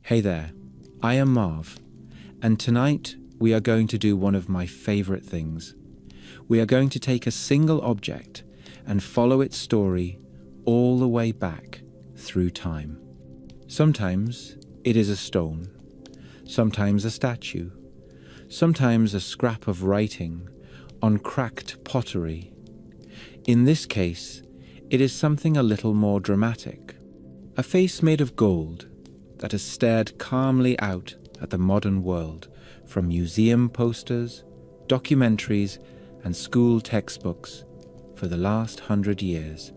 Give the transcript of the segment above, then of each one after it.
Hey there, I am Marv, and tonight we are going to do one of my favorite things. We are going to take a single object and follow its story all the way back through time. Sometimes it is a stone, sometimes a statue, sometimes a scrap of writing on cracked pottery. In this case, it is something a little more dramatic. A face made of gold that has stared calmly out at the modern world from museum posters, documentaries, and school textbooks for the last 100 years.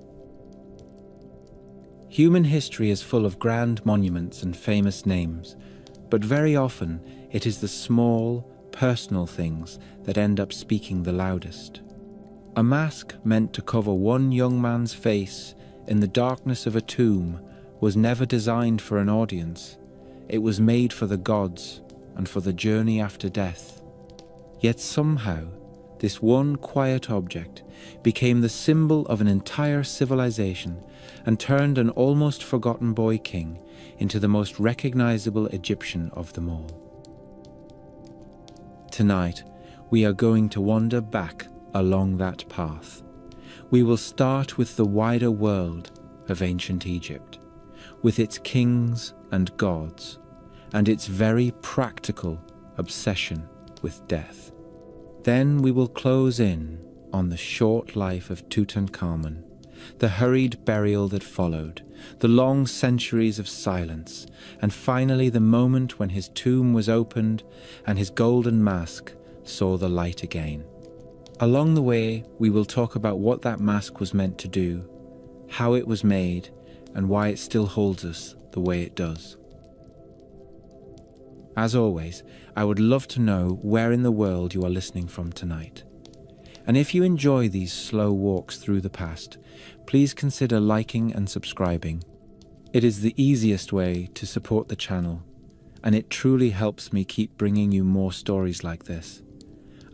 Human history is full of grand monuments and famous names, but very often it is the small, personal things that end up speaking the loudest. A mask meant to cover one young man's face in the darkness of a tomb was never designed for an audience. It was made for the gods and for the journey after death. Yet somehow, this one quiet object became the symbol of an entire civilization and turned an almost forgotten boy king into the most recognizable Egyptian of them all. Tonight, we are going to wander back along that path. We will start with the wider world of ancient Egypt, with its kings and gods, and its very practical obsession with death. Then we will close in on the short life of Tutankhamun, the hurried burial that followed, the long centuries of silence, and finally the moment when his tomb was opened and his golden mask saw the light again. Along the way, we will talk about what that mask was meant to do, how it was made, and why it still holds us the way it does. As always, I would love to know where in the world you are listening from tonight. And if you enjoy these slow walks through the past, please consider liking and subscribing. It is the easiest way to support the channel, and it truly helps me keep bringing you more stories like this.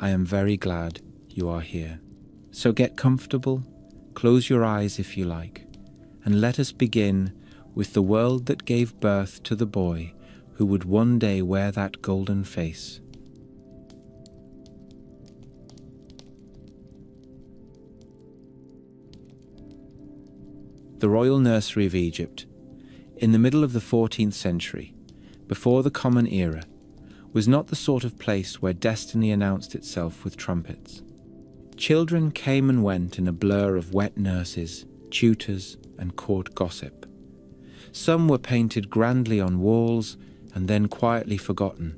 I am very glad you are here. So get comfortable, close your eyes if you like, and let us begin with the world that gave birth to the boy who would one day wear that golden face. The royal nursery of Egypt, in the middle of the 14th century, before the Common Era, was not the sort of place where destiny announced itself with trumpets. Children came and went in a blur of wet nurses, tutors, and court gossip. Some were painted grandly on walls and then quietly forgotten.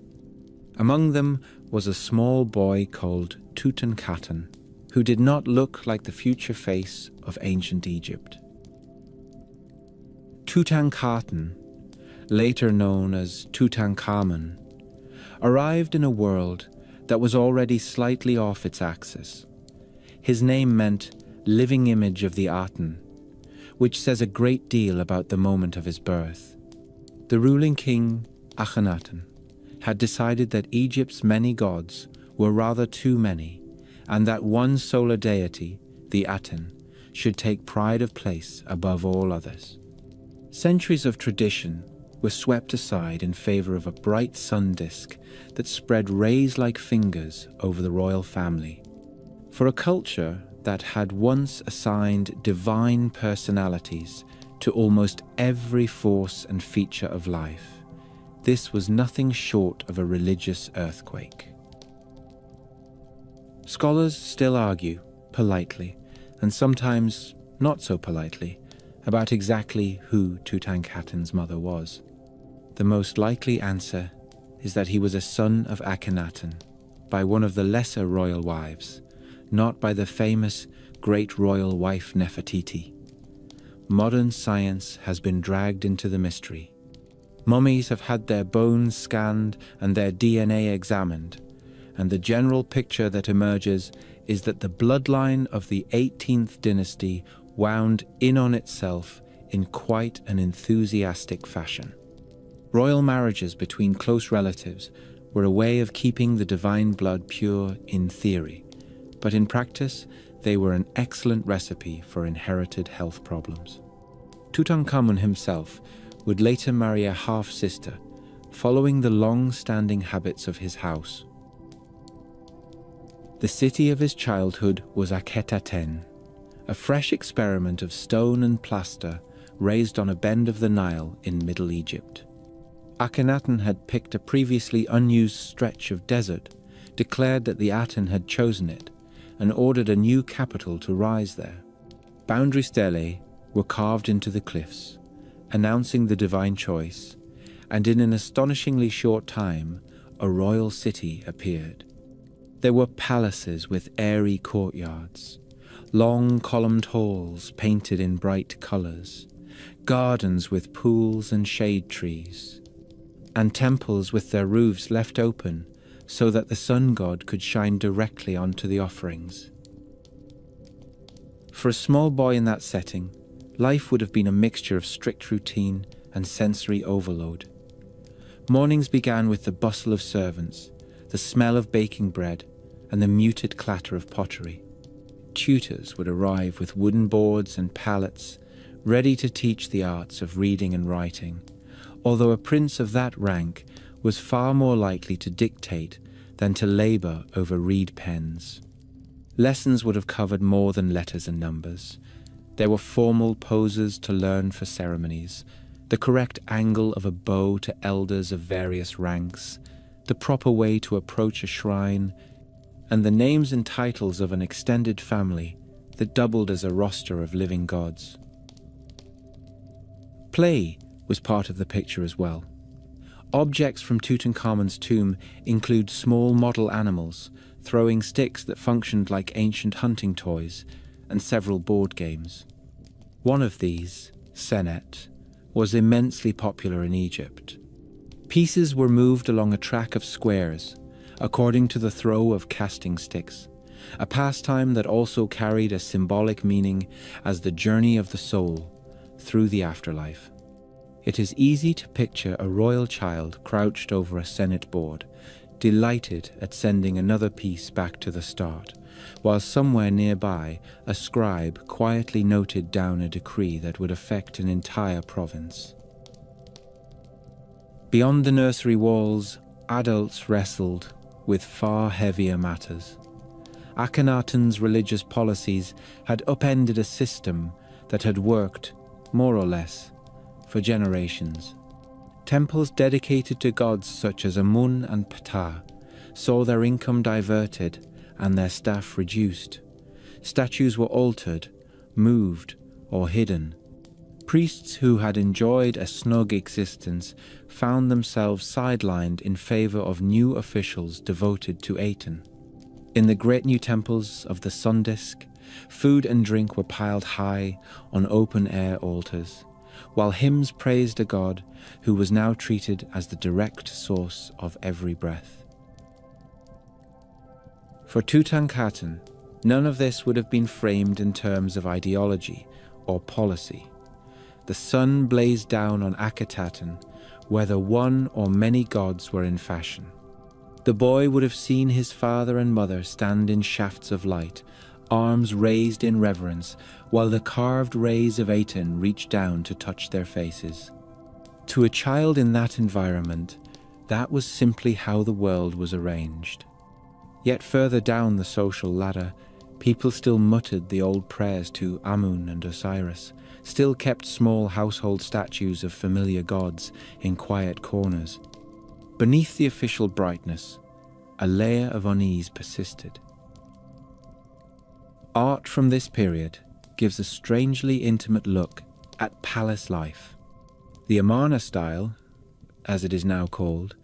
Among them was a small boy called Tutankhaten, who did not look like the future face of ancient Egypt. Tutankhaten, later known as Tutankhamun, arrived in a world that was already slightly off its axis. His name meant living image of the Aten, which says a great deal about the moment of his birth. The ruling king, Akhenaten, had decided that Egypt's many gods were rather too many, and that one solar deity, the Aten, should take pride of place above all others. Centuries of tradition were swept aside in favor of a bright sun disk that spread rays like fingers over the royal family. For a culture that had once assigned divine personalities to almost every force and feature of life, this was nothing short of a religious earthquake. Scholars still argue, politely, and sometimes not so politely, about exactly who Tutankhaten's mother was. The most likely answer is that he was a son of Akhenaten by one of the lesser royal wives, not by the famous great royal wife Nefertiti. Modern science has been dragged into the mystery. Mummies have had their bones scanned and their DNA examined, and the general picture that emerges is that the bloodline of the 18th dynasty wound in on itself in quite an enthusiastic fashion. Royal marriages between close relatives were a way of keeping the divine blood pure in theory, but in practice they were an excellent recipe for inherited health problems. Tutankhamun himself would later marry a half-sister following the long-standing habits of his house. The city of his childhood was Akhetaten, a fresh experiment of stone and plaster raised on a bend of the Nile in Middle Egypt. Akhenaten had picked a previously unused stretch of desert, declared that the Aten had chosen it, and ordered a new capital to rise there. Boundary stelae were carved into the cliffs, announcing the divine choice, and in an astonishingly short time, a royal city appeared. There were palaces with airy courtyards, long columned halls painted in bright colours, gardens with pools and shade trees, and temples with their roofs left open so that the sun god could shine directly onto the offerings. For a small boy in that setting, life would have been a mixture of strict routine and sensory overload. Mornings began with the bustle of servants, the smell of baking bread, and the muted clatter of pottery. Tutors would arrive with wooden boards and pallets, ready to teach the arts of reading and writing, although a prince of that rank was far more likely to dictate than to labour over reed pens. Lessons would have covered more than letters and numbers. There were formal poses to learn for ceremonies, the correct angle of a bow to elders of various ranks, the proper way to approach a shrine, and the names and titles of an extended family that doubled as a roster of living gods. Play was part of the picture as well. Objects from Tutankhamun's tomb include small model animals, throwing sticks that functioned like ancient hunting toys, and several board games. One of these, Senet, was immensely popular in Egypt. Pieces were moved along a track of squares, according to the throw of casting sticks, a pastime that also carried a symbolic meaning as the journey of the soul through the afterlife. It is easy to picture a royal child crouched over a Senet board, delighted at sending another piece back to the start, while somewhere nearby a scribe quietly noted down a decree that would affect an entire province. Beyond the nursery walls, adults wrestled with far heavier matters. Akhenaten's religious policies had upended a system that had worked, more or less, for generations. Temples dedicated to gods such as Amun and Ptah saw their income diverted and their staff reduced. Statues were altered, moved, or hidden. Priests who had enjoyed a snug existence found themselves sidelined in favor of new officials devoted to Aten. In the great new temples of the sun disk, food and drink were piled high on open-air altars, while hymns praised a god who was now treated as the direct source of every breath. For Tutankhaten, none of this would have been framed in terms of ideology or policy. The sun blazed down on Akhetaten, whether one or many gods were in fashion. The boy would have seen his father and mother stand in shafts of light, arms raised in reverence, while the carved rays of Aten reached down to touch their faces. To a child in that environment, that was simply how the world was arranged. Yet further down the social ladder, people still muttered the old prayers to Amun and Osiris, still kept small household statues of familiar gods in quiet corners. Beneath the official brightness, a layer of unease persisted. Art from this period gives a strangely intimate look at palace life. The Amarna style, as it is now called,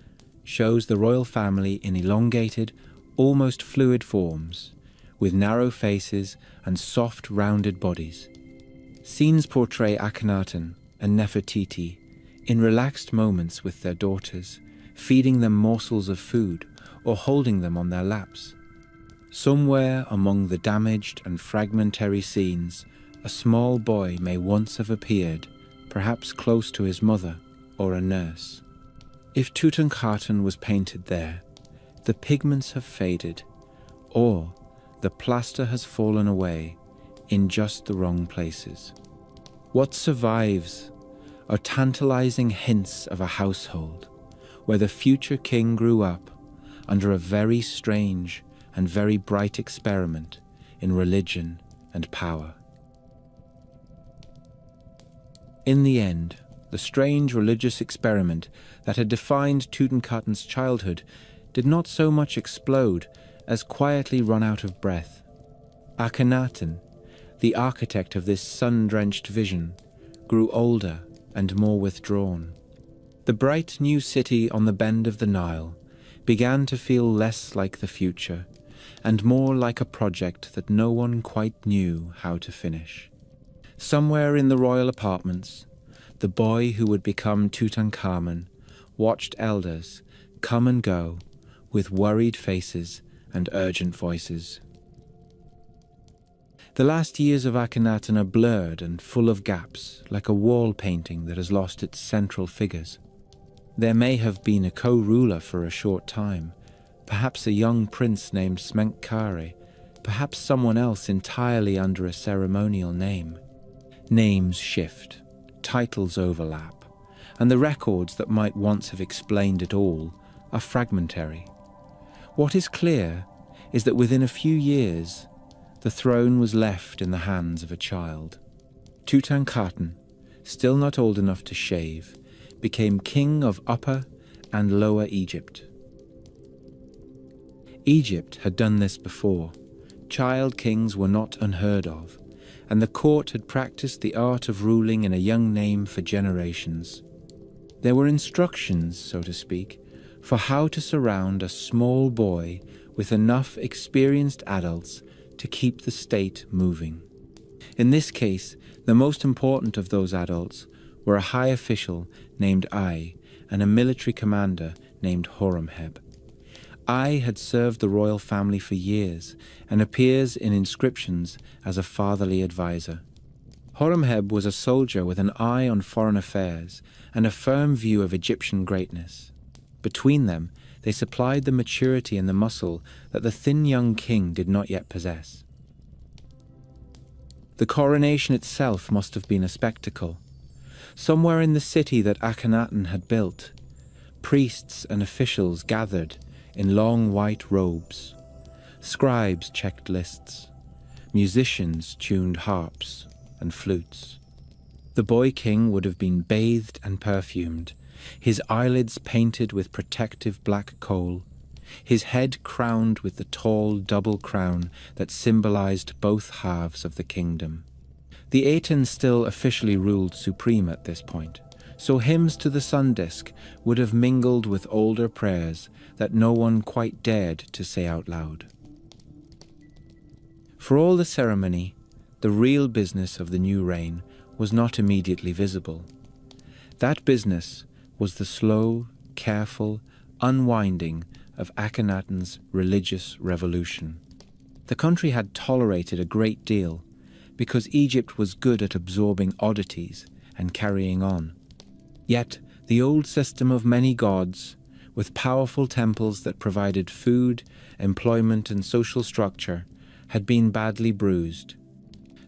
shows the royal family in elongated, almost fluid forms, with narrow faces and soft, rounded bodies. Scenes portray Akhenaten and Nefertiti in relaxed moments with their daughters, feeding them morsels of food or holding them on their laps. Somewhere among the damaged and fragmentary scenes, a small boy may once have appeared, perhaps close to his mother or a nurse. If Tutankhaten was painted there, the pigments have faded, or the plaster has fallen away in just the wrong places. What survives are tantalizing hints of a household, where the future king grew up under a very strange and very bright experiment in religion and power. In the end, the strange religious experiment that had defined Tutankhaten's childhood did not so much explode as quietly run out of breath. Akhenaten, the architect of this sun-drenched vision, grew older and more withdrawn. The bright new city on the bend of the Nile began to feel less like the future and more like a project that no one quite knew how to finish. Somewhere in the royal apartments, the boy who would become Tutankhamen watched elders come and go with worried faces and urgent voices. The last years of Akhenaten are blurred and full of gaps, like a wall painting that has lost its central figures. There may have been a co-ruler for a short time, perhaps a young prince named Smenkhkare, perhaps someone else entirely under a ceremonial name. Names shift, titles overlap, and the records that might once have explained it all are fragmentary. What is clear is that within a few years, the throne was left in the hands of a child. Tutankhaten, still not old enough to shave, became king of Upper and Lower Egypt. Egypt had done this before. Child kings were not unheard of, and the court had practiced the art of ruling in a young name for generations. There were instructions, so to speak, for how to surround a small boy with enough experienced adults to keep the state moving. In this case, the most important of those adults were a high official named Ai and a military commander named Horemheb. Ai had served the royal family for years and appears in inscriptions as a fatherly advisor. Horemheb was a soldier with an eye on foreign affairs and a firm view of Egyptian greatness. Between them, they supplied the maturity and the muscle that the thin young king did not yet possess. The coronation itself must have been a spectacle. Somewhere in the city that Akhenaten had built, priests and officials gathered in long white robes. Scribes checked lists. Musicians tuned harps and flutes. The boy king would have been bathed and perfumed, his eyelids painted with protective black kohl, his head crowned with the tall double crown that symbolized both halves of the kingdom. The Aten still officially ruled supreme at this point, so hymns to the sun disk would have mingled with older prayers that no one quite dared to say out loud. For all the ceremony, the real business of the new reign was not immediately visible. That business was the slow, careful unwinding of Akhenaten's religious revolution. The country had tolerated a great deal because Egypt was good at absorbing oddities and carrying on. Yet the old system of many gods, with powerful temples that provided food, employment, and social structure, had been badly bruised.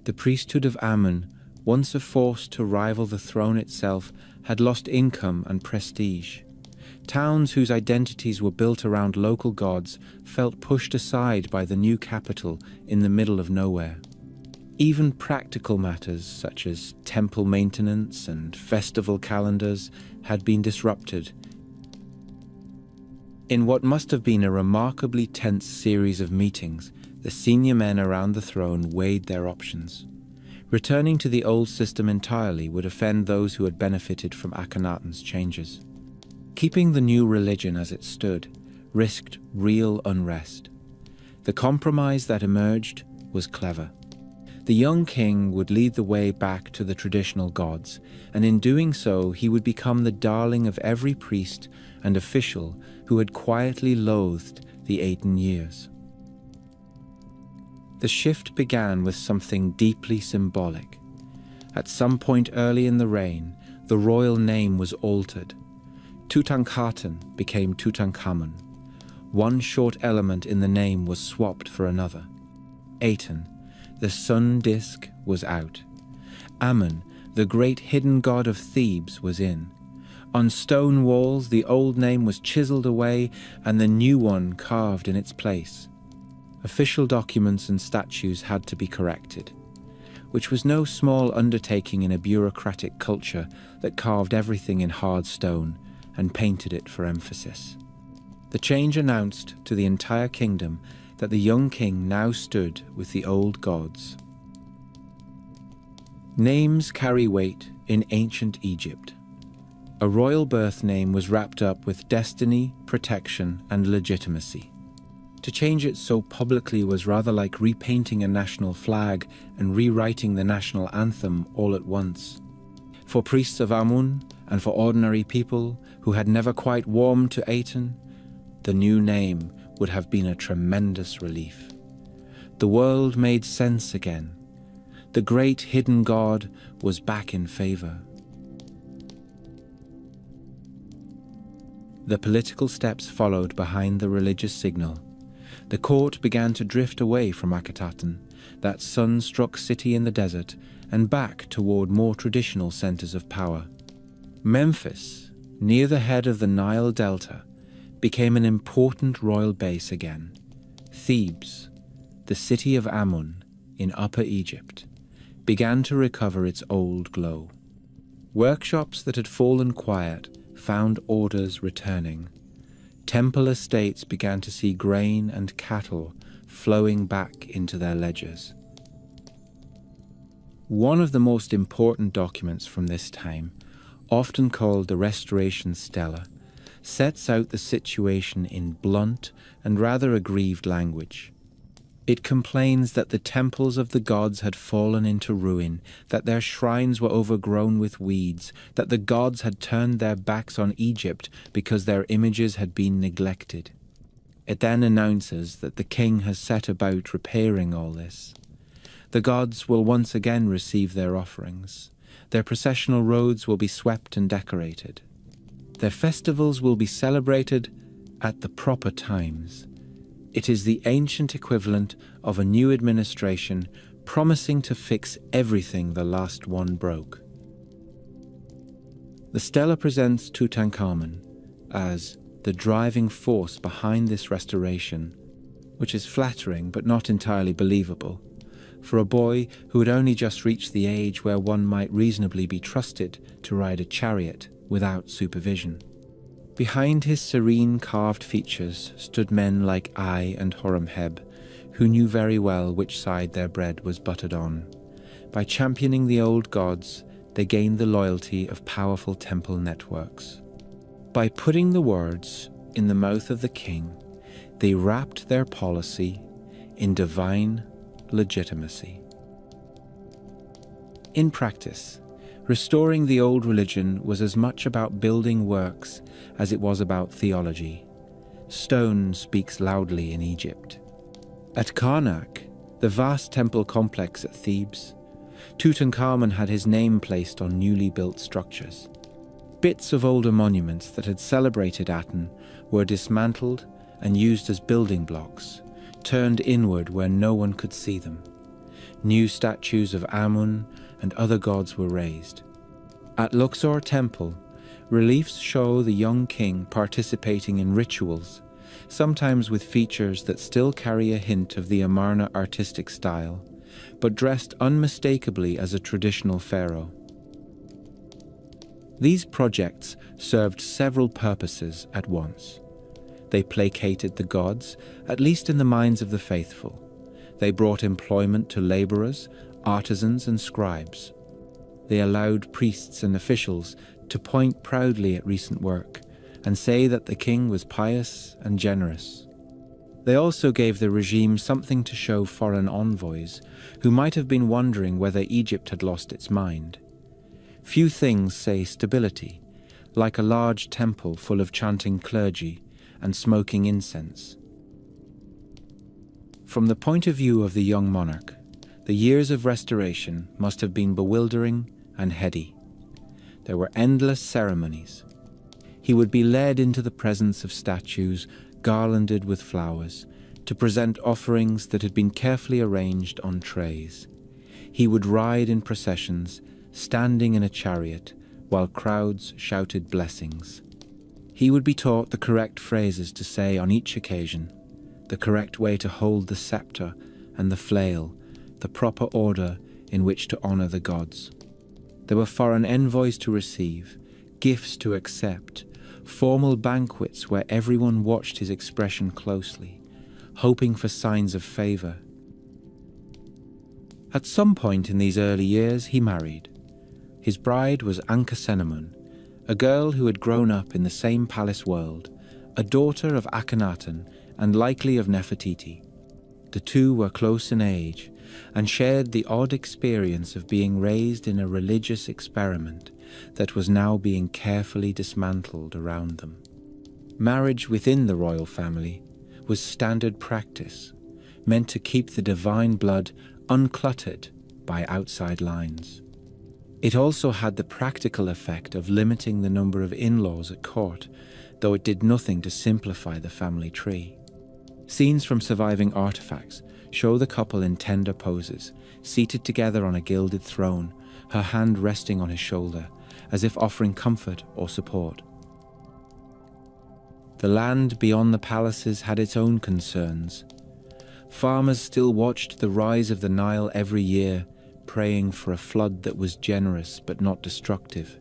The priesthood of Amun, once a force to rival the throne itself, had lost income and prestige. Towns whose identities were built around local gods felt pushed aside by the new capital in the middle of nowhere. Even practical matters such as temple maintenance and festival calendars had been disrupted. In what must have been a remarkably tense series of meetings, the senior men around the throne weighed their options. Returning to the old system entirely would offend those who had benefited from Akhenaten's changes. Keeping the new religion as it stood risked real unrest. The compromise that emerged was clever. The young king would lead the way back to the traditional gods, and in doing so he would become the darling of every priest and official who had quietly loathed the Aten years. The shift began with something deeply symbolic. At some point early in the reign, the royal name was altered. Tutankhaten became Tutankhamun. One short element in the name was swapped for another. Aten, the sun disk, was out. Amun, the great hidden god of Thebes, was in. On stone walls, the old name was chiseled away and the new one carved in its place. Official documents and statues had to be corrected, which was no small undertaking in a bureaucratic culture that carved everything in hard stone and painted it for emphasis. The change announced to the entire kingdom that the young king now stood with the old gods. Names carry weight in ancient Egypt. A royal birth name was wrapped up with destiny, protection, and legitimacy. To change it so publicly was rather like repainting a national flag and rewriting the national anthem all at once. For priests of Amun and for ordinary people who had never quite warmed to Aten, the new name would have been a tremendous relief. The world made sense again. The great hidden god was back in favor. The political steps followed behind the religious signal. The court began to drift away from Akhetaten, that sun-struck city in the desert, and back toward more traditional centers of power. Memphis, near the head of the Nile Delta, became an important royal base again. Thebes, the city of Amun in Upper Egypt, began to recover its old glow. Workshops that had fallen quiet found orders returning. Temple estates began to see grain and cattle flowing back into their ledgers. One of the most important documents from this time, often called the Restoration Stela, sets out the situation in blunt and rather aggrieved language. It complains that the temples of the gods had fallen into ruin, that their shrines were overgrown with weeds, that the gods had turned their backs on Egypt because their images had been neglected. It then announces that the king has set about repairing all this. The gods will once again receive their offerings. Their processional roads will be swept and decorated. Their festivals will be celebrated at the proper times. It is the ancient equivalent of a new administration promising to fix everything the last one broke. The stela presents Tutankhamun as the driving force behind this restoration, which is flattering but not entirely believable, for a boy who had only just reached the age where one might reasonably be trusted to ride a chariot without supervision. Behind his serene carved features stood men like Ai and Horemheb, who knew very well which side their bread was buttered on. By championing the old gods, they gained the loyalty of powerful temple networks. By putting the words in the mouth of the king, they wrapped their policy in divine legitimacy. In practice, restoring the old religion was as much about building works as it was about theology. Stone speaks loudly in Egypt. At Karnak, the vast temple complex at Thebes, Tutankhamun had his name placed on newly built structures. Bits of older monuments that had celebrated Aten were dismantled and used as building blocks, turned inward where no one could see them. New statues of Amun and other gods were raised. At Luxor Temple, reliefs show the young king participating in rituals, sometimes with features that still carry a hint of the Amarna artistic style, but dressed unmistakably as a traditional pharaoh. These projects served several purposes at once. They placated the gods, at least in the minds of the faithful. They brought employment to laborers, artisans, and scribes. They allowed priests and officials to point proudly at recent work and say that the king was pious and generous. They also gave the regime something to show foreign envoys who might have been wondering whether Egypt had lost its mind. Few things say stability, like a large temple full of chanting clergy and smoking incense. From the point of view of the young monarch, the years of restoration must have been bewildering and heady. There were endless ceremonies. He would be led into the presence of statues garlanded with flowers to present offerings that had been carefully arranged on trays. He would ride in processions, standing in a chariot, while crowds shouted blessings. He would be taught the correct phrases to say on each occasion, the correct way to hold the scepter and the flail, the proper order in which to honor the gods. There were foreign envoys to receive, gifts to accept, formal banquets where everyone watched his expression closely, hoping for signs of favor. At some point in these early years, he married. His bride was Ankhesenamun, a girl who had grown up in the same palace world, a daughter of Akhenaten and likely of Nefertiti. The two were close in age and shared the odd experience of being raised in a religious experiment that was now being carefully dismantled around them. Marriage within the royal family was standard practice, meant to keep the divine blood uncluttered by outside lines. It also had the practical effect of limiting the number of in-laws at court, though it did nothing to simplify the family tree. Scenes from surviving artifacts show the couple in tender poses, seated together on a gilded throne, her hand resting on his shoulder, as if offering comfort or support. The land beyond the palaces had its own concerns. Farmers still watched the rise of the Nile every year, praying for a flood that was generous but not destructive.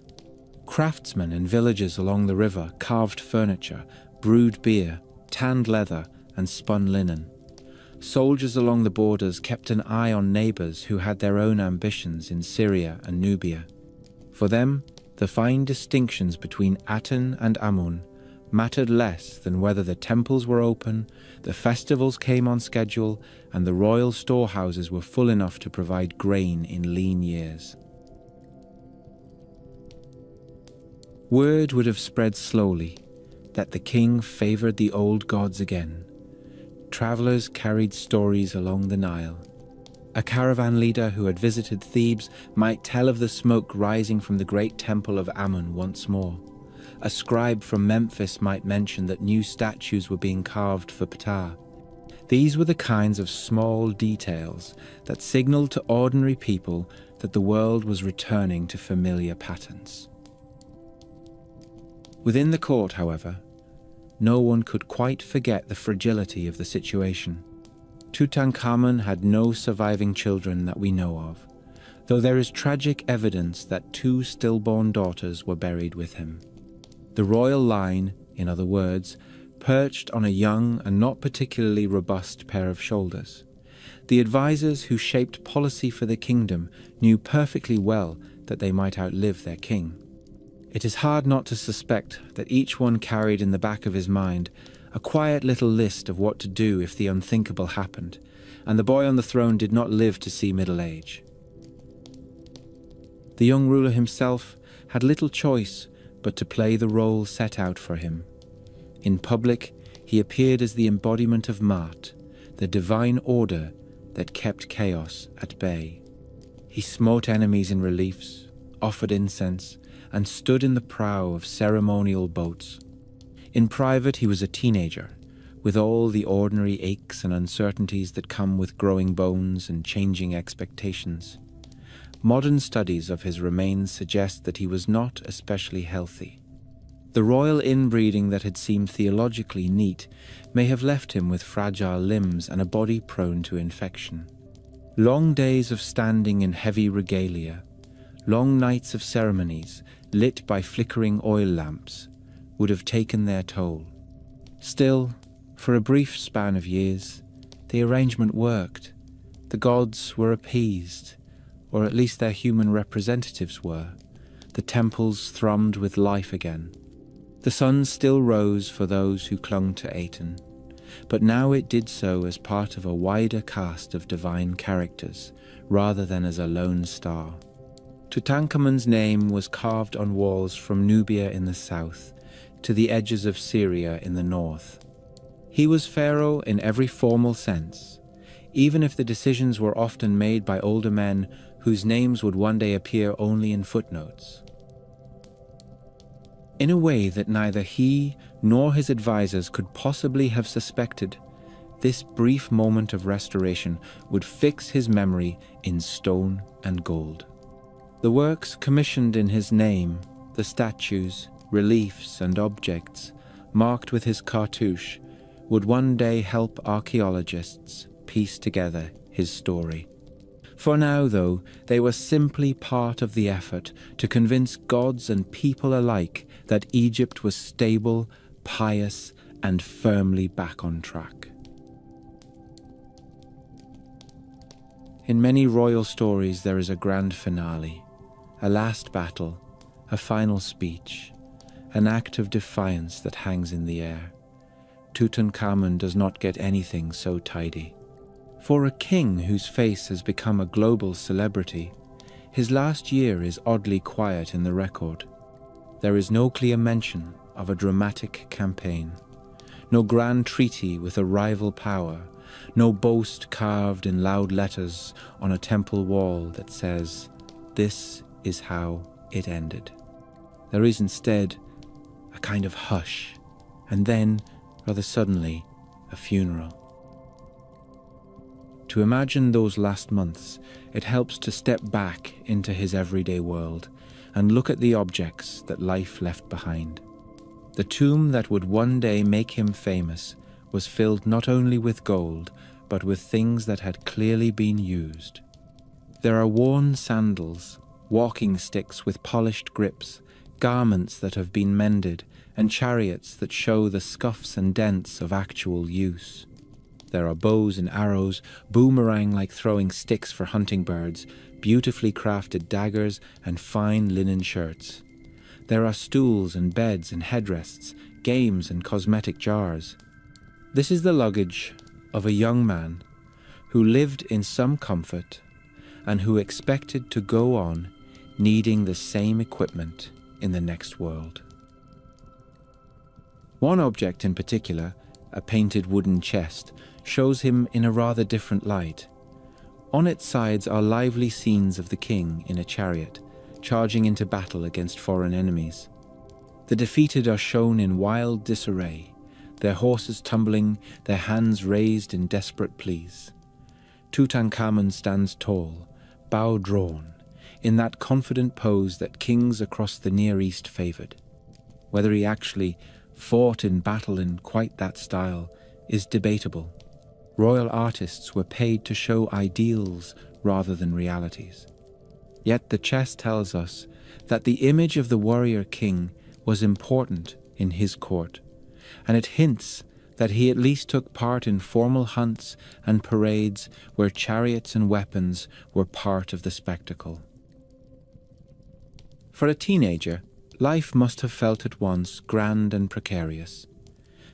Craftsmen and villagers along the river carved furniture, brewed beer, tanned leather, and spun linen. Soldiers along the borders kept an eye on neighbors who had their own ambitions in Syria and Nubia. For them, the fine distinctions between Aten and Amun mattered less than whether the temples were open, the festivals came on schedule, and the royal storehouses were full enough to provide grain in lean years. Word would have spread slowly that the king favored the old gods again. Travelers carried stories along the Nile. A caravan leader who had visited Thebes might tell of the smoke rising from the great temple of Amun once more. A scribe from Memphis might mention that new statues were being carved for Ptah. These were the kinds of small details that signaled to ordinary people that the world was returning to familiar patterns. Within the court, however, no one could quite forget the fragility of the situation. Tutankhamun had no surviving children that we know of, though there is tragic evidence that 2 stillborn daughters were buried with him. The royal line, in other words, perched on a young and not particularly robust pair of shoulders. The advisors who shaped policy for the kingdom knew perfectly well that they might outlive their king. It is hard not to suspect that each one carried in the back of his mind a quiet little list of what to do if the unthinkable happened, and the boy on the throne did not live to see middle age. The young ruler himself had little choice but to play the role set out for him. In public, he appeared as the embodiment of Maat, the divine order that kept chaos at bay. He smote enemies in reliefs, offered incense, and stood in the prow of ceremonial boats. In private, he was a teenager, with all the ordinary aches and uncertainties that come with growing bones and changing expectations. Modern studies of his remains suggest that he was not especially healthy. The royal inbreeding that had seemed theologically neat may have left him with fragile limbs and a body prone to infection. Long days of standing in heavy regalia, long nights of ceremonies lit by flickering oil lamps, would have taken their toll. Still, for a brief span of years, the arrangement worked. The gods were appeased, or at least their human representatives were. The temples thrummed with life again. The sun still rose for those who clung to Aten, but now it did so as part of a wider cast of divine characters, rather than as a lone star. Tutankhamun's name was carved on walls from Nubia in the south to the edges of Syria in the north. He was pharaoh in every formal sense, even if the decisions were often made by older men whose names would one day appear only in footnotes. In a way that neither he nor his advisors could possibly have suspected, this brief moment of restoration would fix his memory in stone and gold. The works commissioned in his name The statues, reliefs and objects marked with his cartouche would one day help archaeologists piece together his story. For now, though, they were simply part of the effort to convince gods and people alike that Egypt was stable, pious, and firmly back on track. In many royal stories there is a grand finale, a last battle, a final speech, an act of defiance that hangs in the air. Tutankhamun does not get anything so tidy. For a king whose face has become a global celebrity, his last year is oddly quiet in the record. There is no clear mention of a dramatic campaign, no grand treaty with a rival power, no boast carved in loud letters on a temple wall that says, "This is how it ended." There is instead a kind of hush, and then, rather suddenly, a funeral. To imagine those last months, it helps to step back into his everyday world and look at the objects that life left behind. The tomb that would one day make him famous was filled not only with gold, but with things that had clearly been used. There are worn sandals, walking sticks with polished grips, garments that have been mended, and chariots that show the scuffs and dents of actual use. There are bows and arrows, boomerang-like throwing sticks for hunting birds, beautifully crafted daggers, and fine linen shirts. There are stools and beds and headrests, games and cosmetic jars. This is the luggage of a young man who lived in some comfort and who expected to go on needing the same equipment in the next world. One object in particular, a painted wooden chest, shows him in a rather different light. On its sides are lively scenes of the king in a chariot, charging into battle against foreign enemies. The defeated are shown in wild disarray, their horses tumbling, their hands raised in desperate pleas. Tutankhamun stands tall, bow drawn, in that confident pose that kings across the Near East favoured. Whether he actually fought in battle in quite that style is debatable. Royal artists were paid to show ideals rather than realities. Yet the chest tells us that the image of the warrior king was important in his court, and it hints that he at least took part in formal hunts and parades where chariots and weapons were part of the spectacle. For a teenager, life must have felt at once grand and precarious.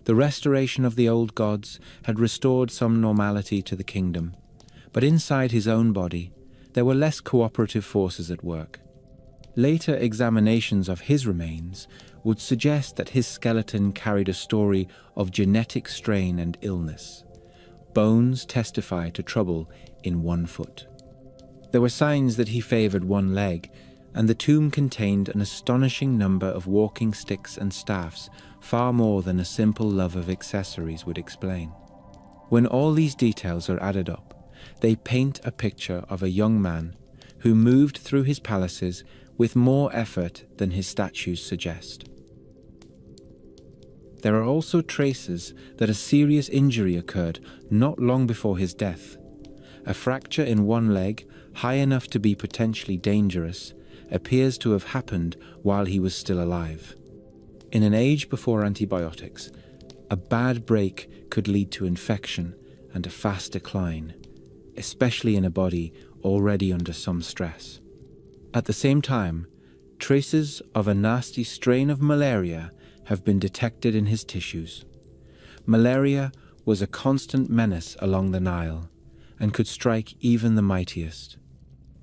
The restoration of the old gods had restored some normality to the kingdom, but inside his own body, there were less cooperative forces at work. Later examinations of his remains would suggest that his skeleton carried a story of genetic strain and illness. Bones testify to trouble in one foot. There were signs that he favoured one leg, and the tomb contained an astonishing number of walking sticks and staffs, far more than a simple love of accessories would explain. When all these details are added up, they paint a picture of a young man who moved through his palaces with more effort than his statues suggest. There are also traces that a serious injury occurred not long before his death. A fracture in one leg, high enough to be potentially dangerous, appears to have happened while he was still alive. In an age before antibiotics, a bad break could lead to infection and a fast decline, especially in a body already under some stress. At the same time, traces of a nasty strain of malaria have been detected in his tissues. Malaria was a constant menace along the Nile and could strike even the mightiest.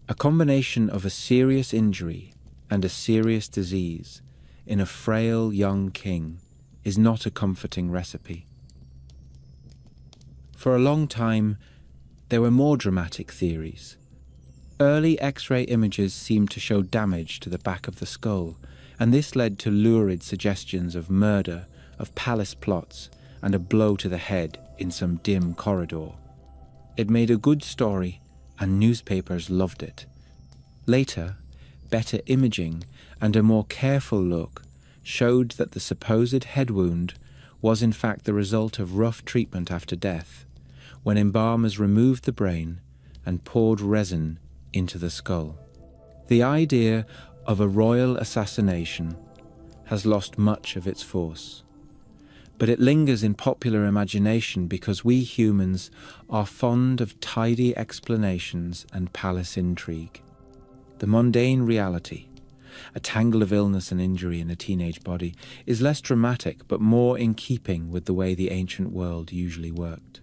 A combination of a serious injury and a serious disease in a frail young king is not a comforting recipe. For a long time, there were more dramatic theories. Early X-ray images seemed to show damage to the back of the skull, and this led to lurid suggestions of murder, of palace plots, and a blow to the head in some dim corridor. It made a good story, and newspapers loved it. Later, better imaging and a more careful look showed that the supposed head wound was in fact the result of rough treatment after death, when embalmers removed the brain and poured resin into the skull. The idea of a royal assassination has lost much of its force, but it lingers in popular imagination because we humans are fond of tidy explanations and palace intrigue. The mundane reality, a tangle of illness and injury in a teenage body, is less dramatic but more in keeping with the way the ancient world usually worked.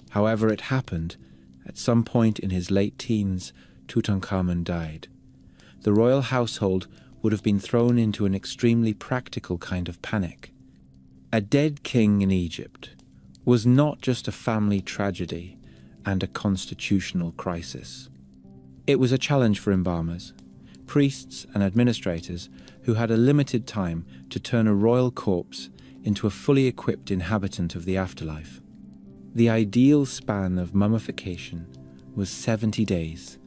However it happened, at some point in his late teens, Tutankhamun died. The royal household would have been thrown into an extremely practical kind of panic. A dead king in Egypt was not just a family tragedy and a constitutional crisis. It was a challenge for embalmers, priests and administrators who had a limited time to turn a royal corpse into a fully equipped inhabitant of the afterlife. The ideal span of mummification was 70 days,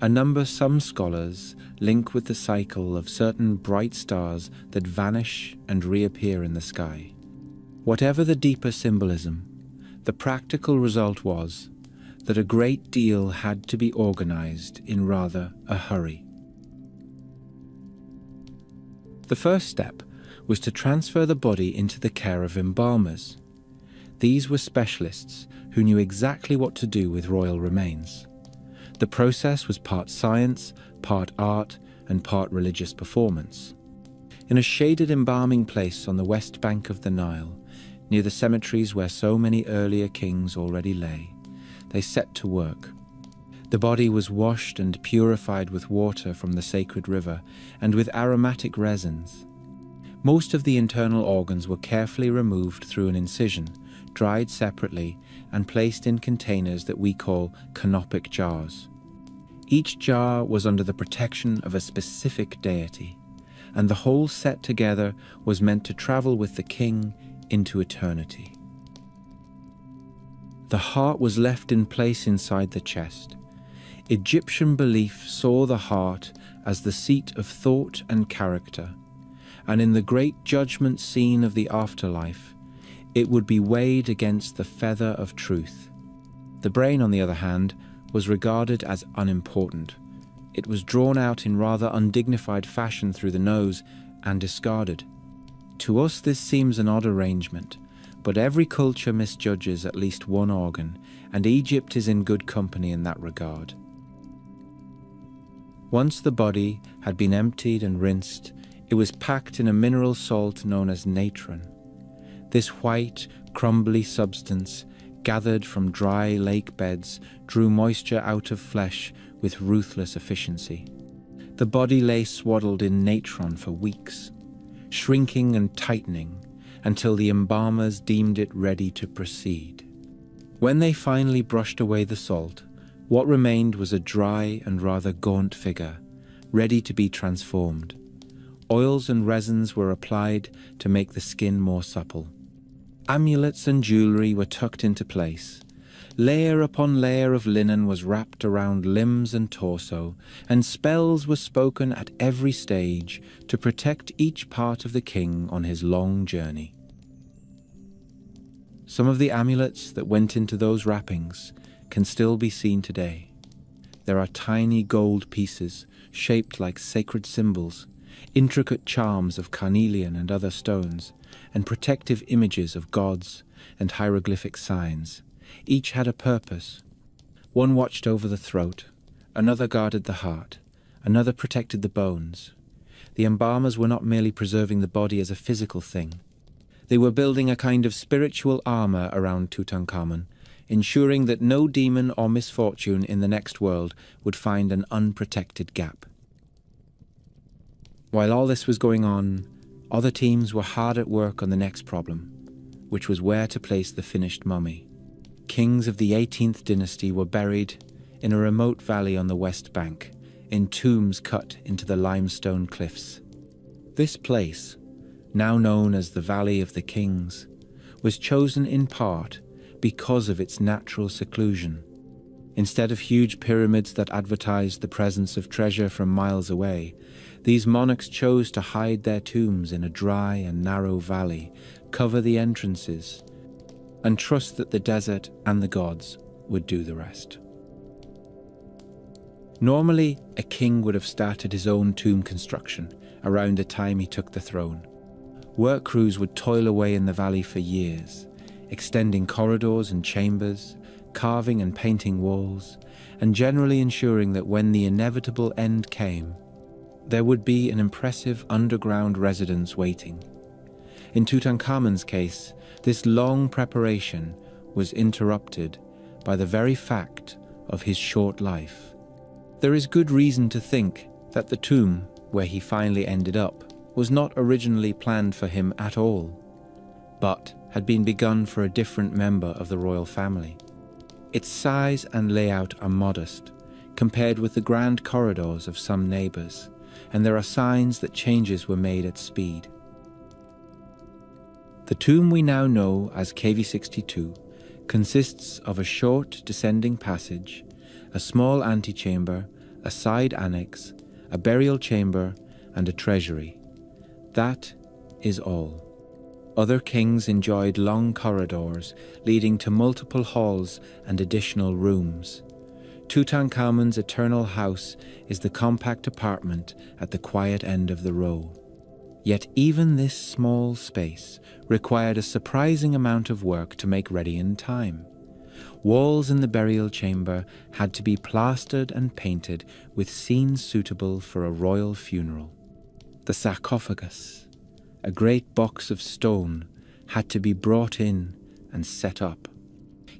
a number some scholars link with the cycle of certain bright stars that vanish and reappear in the sky. Whatever the deeper symbolism, the practical result was that a great deal had to be organized in rather a hurry. The first step was to transfer the body into the care of embalmers. These were specialists who knew exactly what to do with royal remains. The process was part science, part art, and part religious performance. In a shaded embalming place on the west bank of the Nile, near the cemeteries where so many earlier kings already lay, they set to work. The body was washed and purified with water from the sacred river and with aromatic resins. Most of the internal organs were carefully removed through an incision, dried separately, and placed in containers that we call canopic jars. Each jar was under the protection of a specific deity, and the whole set together was meant to travel with the king into eternity. The heart was left in place inside the chest. Egyptian belief saw the heart as the seat of thought and character, and in the great judgment scene of the afterlife, it would be weighed against the feather of truth. The brain, on the other hand, was regarded as unimportant. It was drawn out in rather undignified fashion through the nose and discarded. To us this seems an odd arrangement, but every culture misjudges at least one organ, and Egypt is in good company in that regard. Once the body had been emptied and rinsed, it was packed in a mineral salt known as natron. This white, crumbly substance, gathered from dry lake beds, drew moisture out of flesh with ruthless efficiency. The body lay swaddled in natron for weeks, shrinking and tightening until the embalmers deemed it ready to proceed. When they finally brushed away the salt, what remained was a dry and rather gaunt figure, ready to be transformed. Oils and resins were applied to make the skin more supple. Amulets and jewelry were tucked into place. Layer upon layer of linen was wrapped around limbs and torso, and spells were spoken at every stage to protect each part of the king on his long journey. Some of the amulets that went into those wrappings can still be seen today. There are tiny gold pieces shaped like sacred symbols, intricate charms of carnelian and other stones, and protective images of gods and hieroglyphic signs. Each had a purpose. One watched over the throat, another guarded the heart, another protected the bones. The embalmers were not merely preserving the body as a physical thing. They were building a kind of spiritual armor around Tutankhamun, ensuring that no demon or misfortune in the next world would find an unprotected gap. While all this was going on, other teams were hard at work on the next problem, which was where to place the finished mummy. Kings of the 18th dynasty were buried in a remote valley on the west bank, in tombs cut into the limestone cliffs. This place, now known as the Valley of the Kings, was chosen in part because of its natural seclusion. Instead of huge pyramids that advertised the presence of treasure from miles away, these monarchs chose to hide their tombs in a dry and narrow valley, cover the entrances, and trust that the desert and the gods would do the rest. Normally, a king would have started his own tomb construction around the time he took the throne. Work crews would toil away in the valley for years, extending corridors and chambers, carving and painting walls, and generally ensuring that when the inevitable end came, there would be an impressive underground residence waiting. In Tutankhamun's case, this long preparation was interrupted by the very fact of his short life. There is good reason to think that the tomb, where he finally ended up, was not originally planned for him at all, but had been begun for a different member of the royal family. Its size and layout are modest, compared with the grand corridors of some neighbours, and there are signs that changes were made at speed. The tomb we now know as KV62 consists of a short descending passage, a small antechamber, a side annex, a burial chamber, and a treasury. That is all. Other kings enjoyed long corridors leading to multiple halls and additional rooms. Tutankhamun's eternal house is the compact apartment at the quiet end of the row. Yet even this small space required a surprising amount of work to make ready in time. Walls in the burial chamber had to be plastered and painted with scenes suitable for a royal funeral. The sarcophagus, a great box of stone, had to be brought in and set up.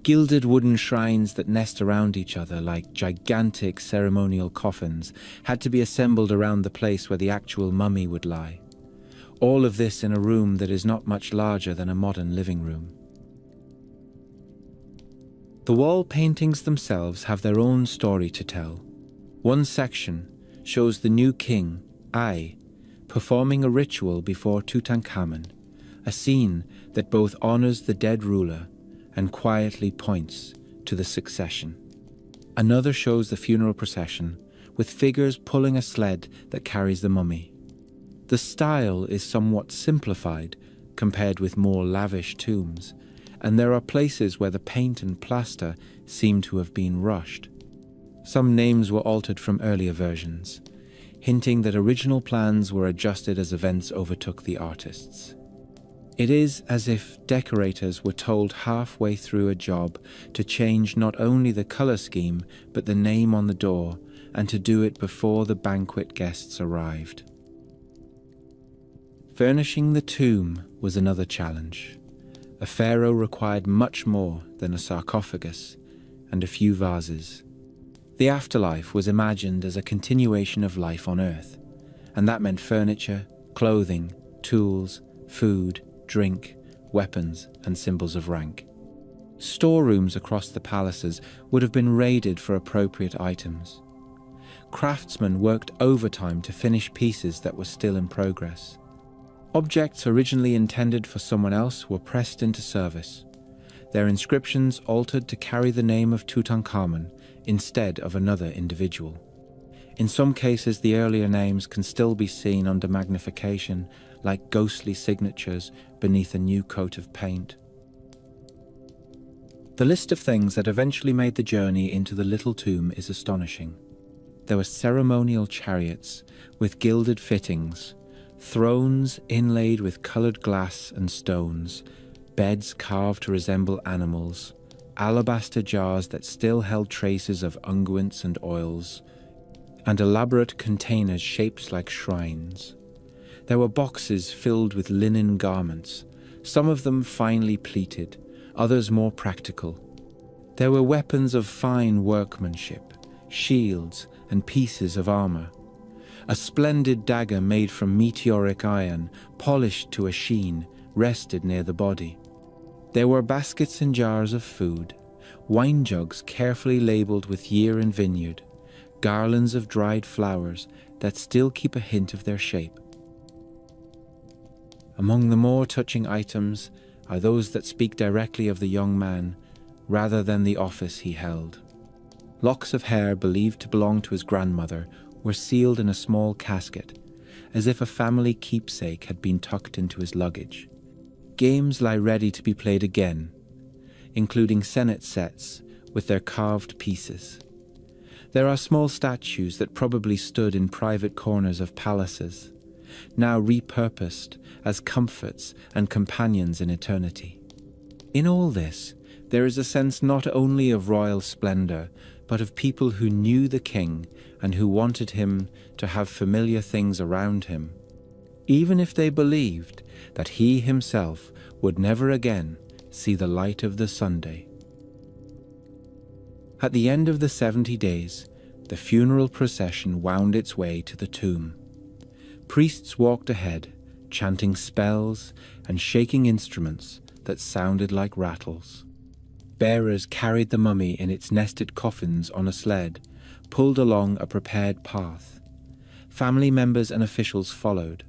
Gilded wooden shrines that nest around each other like gigantic ceremonial coffins had to be assembled around the place where the actual mummy would lie. All of this in a room that is not much larger than a modern living room. The wall paintings themselves have their own story to tell. One section shows the new king, Ai, performing a ritual before Tutankhamun, a scene that both honors the dead ruler and quietly points to the succession. Another shows the funeral procession, with figures pulling a sled that carries the mummy. The style is somewhat simplified compared with more lavish tombs, and there are places where the paint and plaster seem to have been rushed. Some names were altered from earlier versions, hinting that original plans were adjusted as events overtook the artists. It is as if decorators were told halfway through a job to change not only the colour scheme but the name on the door, and to do it before the banquet guests arrived. Furnishing the tomb was another challenge. A pharaoh required much more than a sarcophagus and a few vases. The afterlife was imagined as a continuation of life on Earth, and that meant furniture, clothing, tools, food, drink, weapons, and symbols of rank. Storerooms across the palaces would have been raided for appropriate items. Craftsmen worked overtime to finish pieces that were still in progress. Objects originally intended for someone else were pressed into service, their inscriptions altered to carry the name of Tutankhamun instead of another individual. In some cases, the earlier names can still be seen under magnification, like ghostly signatures beneath a new coat of paint. The list of things that eventually made the journey into the little tomb is astonishing. There were ceremonial chariots with gilded fittings, thrones inlaid with coloured glass and stones, beds carved to resemble animals, alabaster jars that still held traces of unguents and oils, and elaborate containers shaped like shrines. There were boxes filled with linen garments, some of them finely pleated, others more practical. There were weapons of fine workmanship, shields and pieces of armour. A splendid dagger made from meteoric iron, polished to a sheen, rested near the body. There were baskets and jars of food, wine jugs carefully labelled with year and vineyard, garlands of dried flowers that still keep a hint of their shape. Among the more touching items are those that speak directly of the young man rather than the office he held. Locks of hair believed to belong to his grandmother were sealed in a small casket, as if a family keepsake had been tucked into his luggage. Games lie ready to be played again, including Senet sets with their carved pieces. There are small statues that probably stood in private corners of palaces, now repurposed as comforts and companions in eternity. In all this, there is a sense not only of royal splendor, but of people who knew the king and who wanted him to have familiar things around him, even if they believed that he himself would never again see the light of the Sunday. At the end of the 70 days, the funeral procession wound its way to the tomb. Priests walked ahead, chanting spells and shaking instruments that sounded like rattles. Bearers carried the mummy in its nested coffins on a sled, pulled along a prepared path. Family members and officials followed.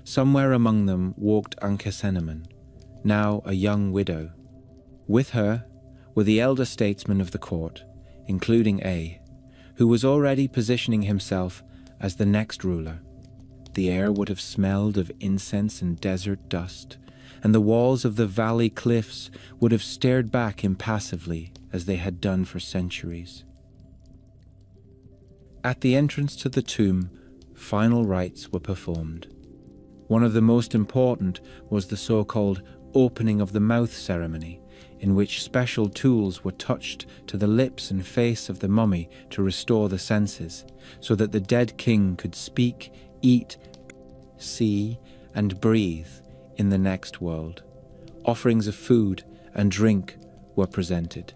Somewhere among them walked Anke Senneman, now a young widow. With her were the elder statesmen of the court, including A, who was already positioning himself as the next ruler. The air would have smelled of incense and desert dust, and the walls of the valley cliffs would have stared back impassively as they had done for centuries. At the entrance to the tomb, final rites were performed. One of the most important was the so-called opening of the mouth ceremony, in which special tools were touched to the lips and face of the mummy to restore the senses, so that the dead king could speak, eat, see, and breathe in the next world. Offerings of food and drink were presented.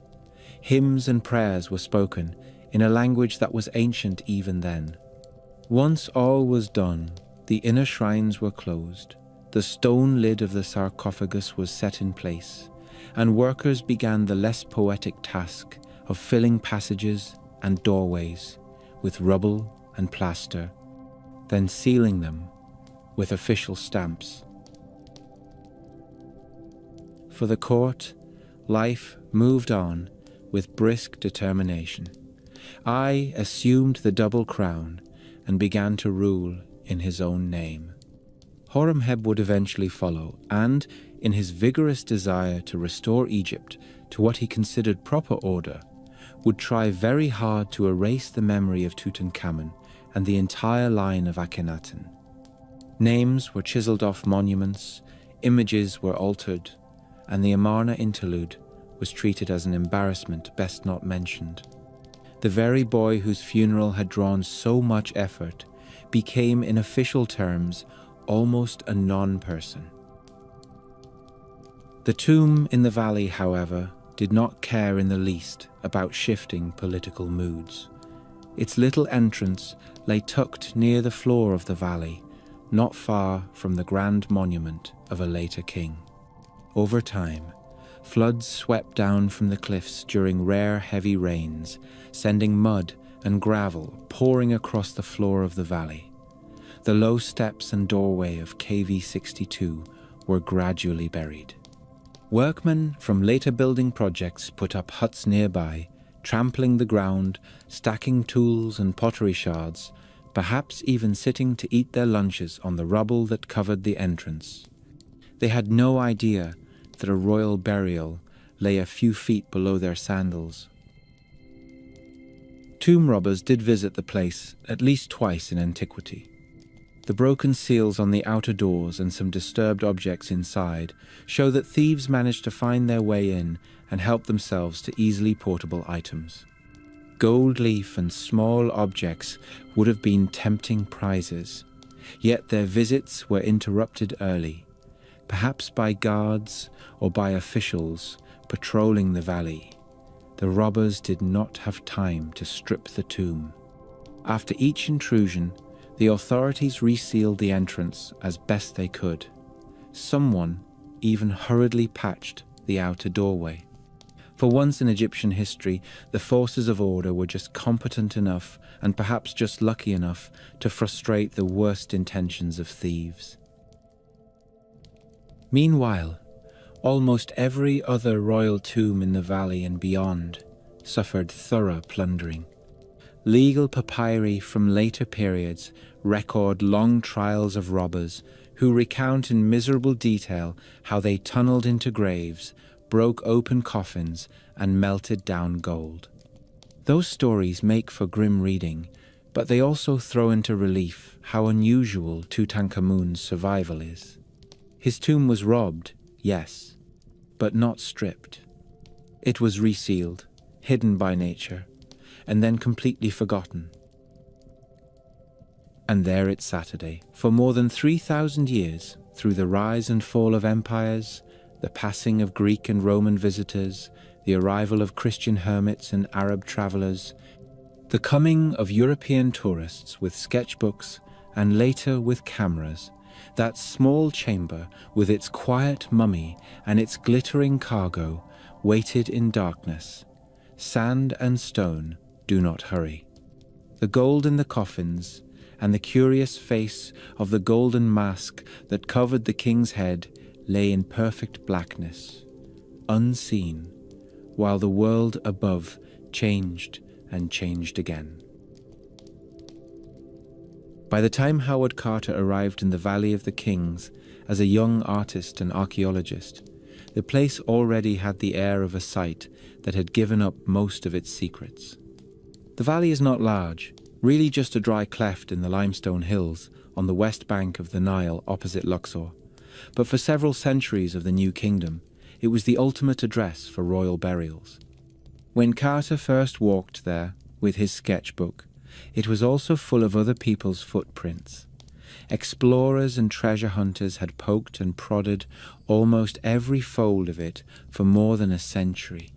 Hymns and prayers were spoken in a language that was ancient even then. Once all was done, the inner shrines were closed, the stone lid of the sarcophagus was set in place, and workers began the less poetic task of filling passages and doorways with rubble and plaster, then sealing them with official stamps. For the court, life moved on with brisk determination. I assumed the double crown and began to rule in his own name. Horemheb would eventually follow, and, in his vigorous desire to restore Egypt to what he considered proper order, would try very hard to erase the memory of Tutankhamun and the entire line of Akhenaten. Names were chiseled off monuments, images were altered, and the Amarna interlude was treated as an embarrassment best not mentioned. The very boy whose funeral had drawn so much effort became, in official terms, almost a non-person. The tomb in the valley, however, did not care in the least about shifting political moods. Its little entrance lay tucked near the floor of the valley, not far from the grand monument of a later king. Over time, floods swept down from the cliffs during rare heavy rains, sending mud and gravel pouring across the floor of the valley. The low steps and doorway of KV-62 were gradually buried. Workmen from later building projects put up huts nearby, trampling the ground, stacking tools and pottery shards, perhaps even sitting to eat their lunches on the rubble that covered the entrance. They had no idea that a royal burial lay a few feet below their sandals. Tomb robbers did visit the place at least twice in antiquity. The broken seals on the outer doors and some disturbed objects inside show that thieves managed to find their way in and help themselves to easily portable items. Gold leaf and small objects would have been tempting prizes, yet their visits were interrupted early, perhaps by guards or by officials patrolling the valley. The robbers did not have time to strip the tomb. After each intrusion, the authorities resealed the entrance as best they could. Someone even hurriedly patched the outer doorway. For once in Egyptian history, the forces of order were just competent enough, and perhaps just lucky enough, to frustrate the worst intentions of thieves. Meanwhile, almost every other royal tomb in the valley and beyond suffered thorough plundering. Legal papyri from later periods record long trials of robbers who recount in miserable detail how they tunneled into graves, broke open coffins, and melted down gold. Those stories make for grim reading, but they also throw into relief how unusual Tutankhamun's survival is. His tomb was robbed, yes, but not stripped. It was resealed, hidden by nature, and then completely forgotten. And there it sat today, for more than 3,000 years, through the rise and fall of empires, the passing of Greek and Roman visitors, the arrival of Christian hermits and Arab travelers, the coming of European tourists with sketchbooks and later with cameras. That small chamber with its quiet mummy and its glittering cargo waited in darkness. Sand and stone do not hurry. The gold in the coffins and the curious face of the golden mask that covered the king's head lay in perfect blackness, unseen, while the world above changed and changed again. By the time Howard Carter arrived in the Valley of the Kings as a young artist and archaeologist, the place already had the air of a site that had given up most of its secrets. The valley is not large, really just a dry cleft in the limestone hills on the west bank of the Nile opposite Luxor, but for several centuries of the New Kingdom, it was the ultimate address for royal burials. When Carter first walked there with his sketchbook, it was also full of other people's footprints. Explorers and treasure hunters had poked and prodded almost every fold of it for more than a century.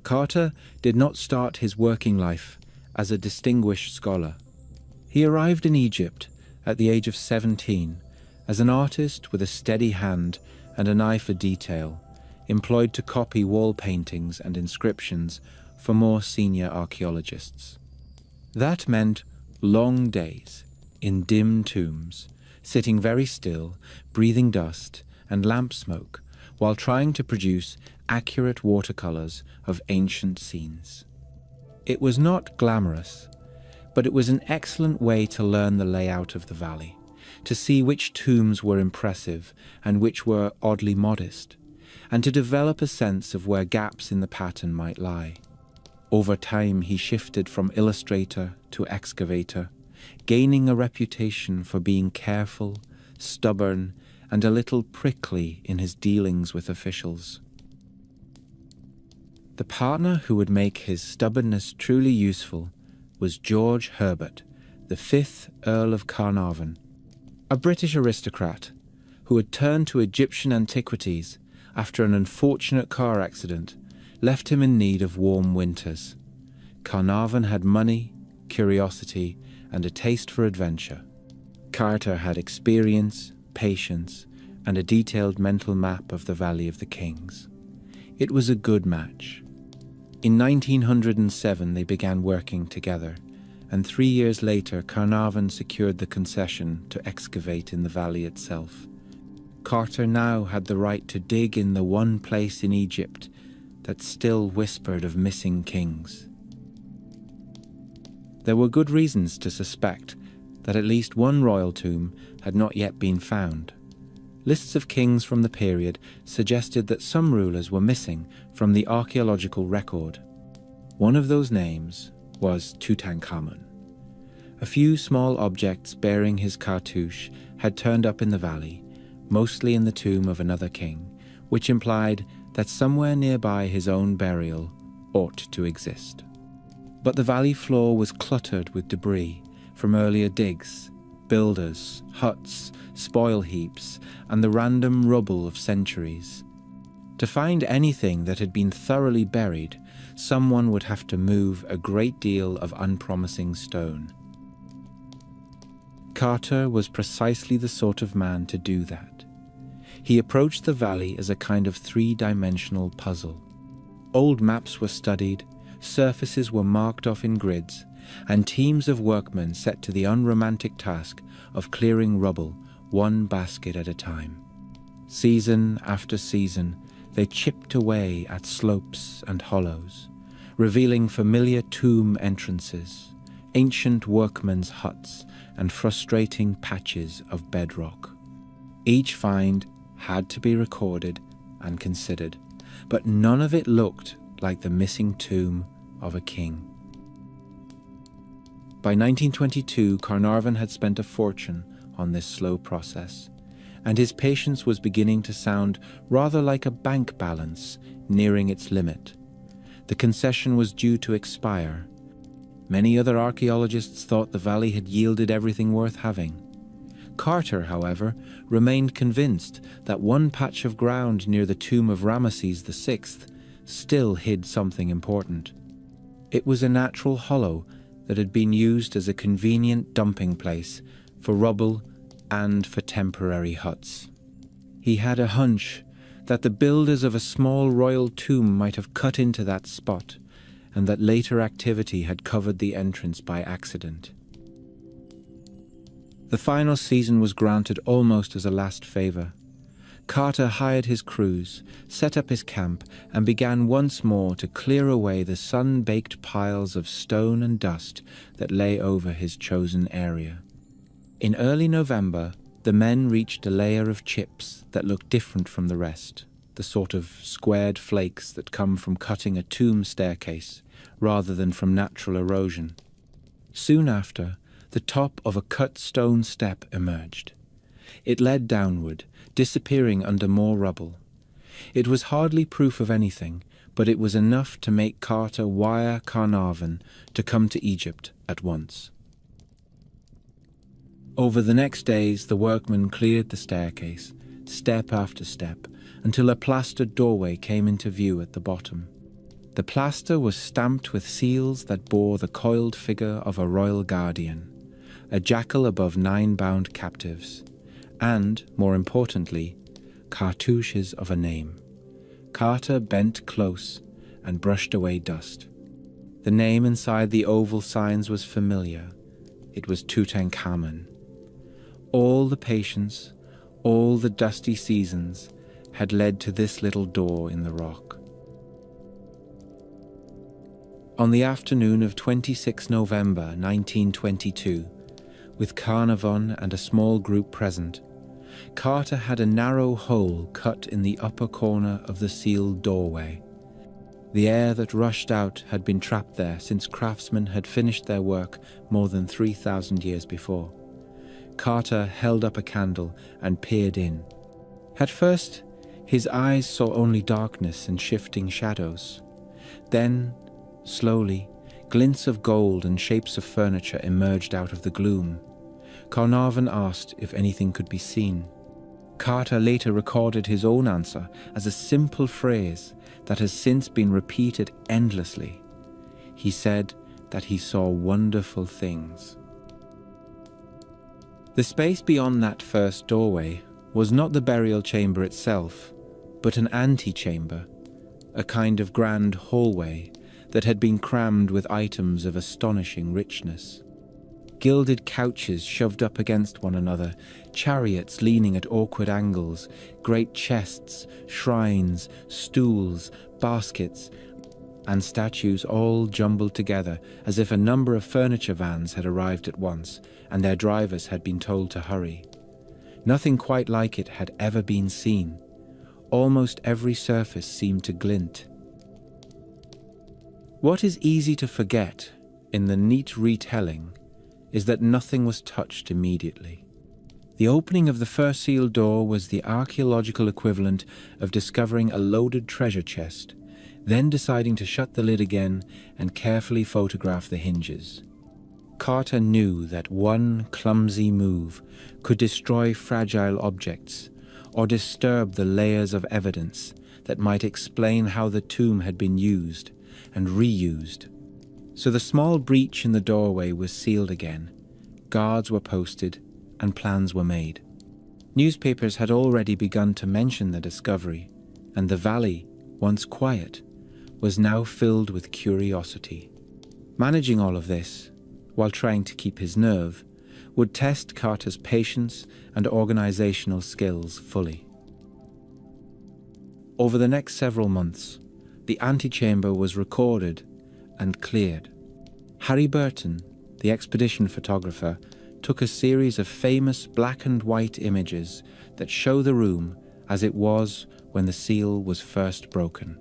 Carter did not start his working life as a distinguished scholar. He arrived in Egypt at the age of 17 as an artist with a steady hand and an eye for detail, employed to copy wall paintings and inscriptions for more senior archaeologists. That meant long days in dim tombs, sitting very still, breathing dust and lamp smoke, while trying to produce accurate watercolors of ancient scenes. It was not glamorous, but it was an excellent way to learn the layout of the valley, to see which tombs were impressive and which were oddly modest, and to develop a sense of where gaps in the pattern might lie. Over time, he shifted from illustrator to excavator, gaining a reputation for being careful, stubborn, and a little prickly in his dealings with officials. The partner who would make his stubbornness truly useful was George Herbert, the 5th Earl of Carnarvon, a British aristocrat who had turned to Egyptian antiquities after an unfortunate car accident left him in need of warm winters. Carnarvon had money, curiosity, and a taste for adventure. Carter had experience, patience, and a detailed mental map of the Valley of the Kings. It was a good match. In 1907 they began working together, and 3 years later Carnarvon secured the concession to excavate in the valley itself. Carter now had the right to dig in the one place in Egypt that still whispered of missing kings. There were good reasons to suspect that at least one royal tomb had not yet been found. Lists of kings from the period suggested that some rulers were missing from the archaeological record. One of those names was Tutankhamun. A few small objects bearing his cartouche had turned up in the valley, mostly in the tomb of another king, which implied that somewhere nearby his own burial ought to exist. But the valley floor was cluttered with debris from earlier digs, builders, huts, spoil heaps, and the random rubble of centuries. To find anything that had been thoroughly buried, someone would have to move a great deal of unpromising stone. Carter was precisely the sort of man to do that. He approached the valley as a kind of three-dimensional puzzle. Old maps were studied, surfaces were marked off in grids, and teams of workmen set to the unromantic task of clearing rubble one basket at a time. Season after season, they chipped away at slopes and hollows, revealing familiar tomb entrances, ancient workmen's huts, and frustrating patches of bedrock. Each find had to be recorded and considered, but none of it looked like the missing tomb of a king. By 1922, Carnarvon had spent a fortune on this slow process, and his patience was beginning to sound rather like a bank balance nearing its limit. The concession was due to expire. Many other archaeologists thought the valley had yielded everything worth having. Carter, however, remained convinced that one patch of ground near the tomb of Ramesses VI still hid something important. It was a natural hollow that had been used as a convenient dumping place for rubble and for temporary huts. He had a hunch that the builders of a small royal tomb might have cut into that spot, and that later activity had covered the entrance by accident. The final season was granted almost as a last favour. Carter hired his crews, set up his camp, and began once more to clear away the sun-baked piles of stone and dust that lay over his chosen area. In early November, the men reached a layer of chips that looked different from the rest, the sort of squared flakes that come from cutting a tomb staircase rather than from natural erosion. Soon after, the top of a cut stone step emerged. It led downward, disappearing under more rubble. It was hardly proof of anything, but it was enough to make Carter wire Carnarvon to come to Egypt at once. Over the next days, the workmen cleared the staircase, step after step, until a plastered doorway came into view at the bottom. The plaster was stamped with seals that bore the coiled figure of a royal guardian, a jackal above 9 bound captives, and, more importantly, cartouches of a name. Carter bent close and brushed away dust. The name inside the oval signs was familiar. It was Tutankhamun. All the patience, all the dusty seasons had led to this little door in the rock. On the afternoon of 26 November 1922, with Carnarvon and a small group present, Carter had a narrow hole cut in the upper corner of the sealed doorway. The air that rushed out had been trapped there since craftsmen had finished their work more than 3,000 years before. Carter held up a candle and peered in. At first, his eyes saw only darkness and shifting shadows. Then, slowly, glints of gold and shapes of furniture emerged out of the gloom. Carnarvon asked if anything could be seen. Carter later recorded his own answer as a simple phrase that has since been repeated endlessly. He said that he saw wonderful things. The space beyond that first doorway was not the burial chamber itself, but an antechamber, a kind of grand hallway that had been crammed with items of astonishing richness. Gilded couches shoved up against one another, chariots leaning at awkward angles, great chests, shrines, stools, baskets, and statues all jumbled together as if a number of furniture vans had arrived at once and their drivers had been told to hurry. Nothing quite like it had ever been seen. Almost every surface seemed to glint. What is easy to forget in the neat retelling is that nothing was touched immediately. The opening of the first sealed door was the archaeological equivalent of discovering a loaded treasure chest, then deciding to shut the lid again and carefully photograph the hinges. Carter knew that one clumsy move could destroy fragile objects or disturb the layers of evidence that might explain how the tomb had been used and reused. So the small breach in the doorway was sealed again, guards were posted, and plans were made. Newspapers had already begun to mention the discovery, and the valley, once quiet, was now filled with curiosity. Managing all of this, while trying to keep his nerve, would test Carter's patience and organizational skills fully. Over the next several months, the antechamber was recorded and cleared. Harry Burton, the expedition photographer, took a series of famous black and white images that show the room as it was when the seal was first broken.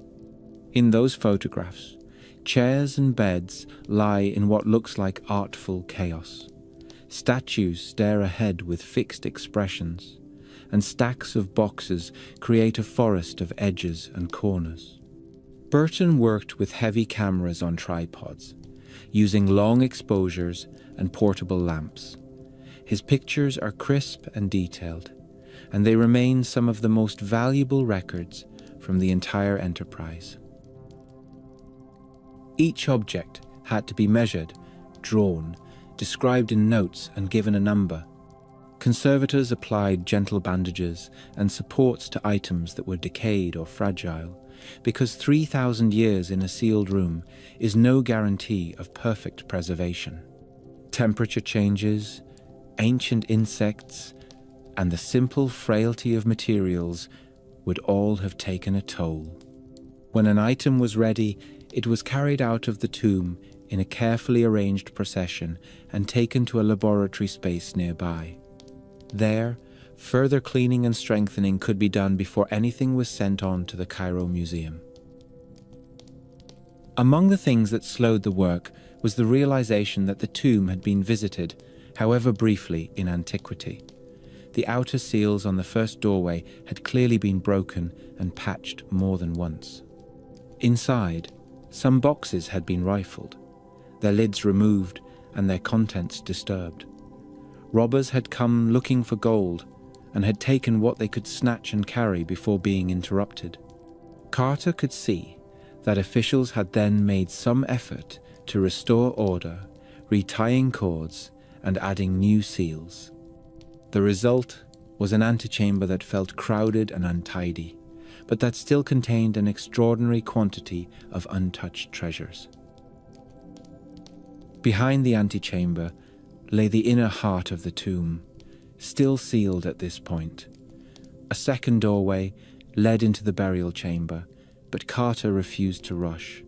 In those photographs, chairs and beds lie in what looks like artful chaos. Statues stare ahead with fixed expressions, and stacks of boxes create a forest of edges and corners. Burton worked with heavy cameras on tripods, using long exposures and portable lamps. His pictures are crisp and detailed, and they remain some of the most valuable records from the entire enterprise. Each object had to be measured, drawn, described in notes, and given a number. Conservators applied gentle bandages and supports to items that were decayed or fragile, because 3,000 years in a sealed room is no guarantee of perfect preservation. Temperature changes, ancient insects, and the simple frailty of materials would all have taken a toll. When an item was ready, it was carried out of the tomb in a carefully arranged procession and taken to a laboratory space nearby. There, further cleaning and strengthening could be done before anything was sent on to the Cairo Museum. Among the things that slowed the work was the realization that the tomb had been visited, however briefly, in antiquity. The outer seals on the first doorway had clearly been broken and patched more than once. Inside, some boxes had been rifled, their lids removed and their contents disturbed. Robbers had come looking for gold and had taken what they could snatch and carry before being interrupted. Carter could see that officials had then made some effort to restore order, retying cords and adding new seals. The result was an antechamber that felt crowded and untidy, but that still contained an extraordinary quantity of untouched treasures. Behind the antechamber lay the inner heart of the tomb, still sealed at this point. A second doorway led into the burial chamber, but Carter refused to rush.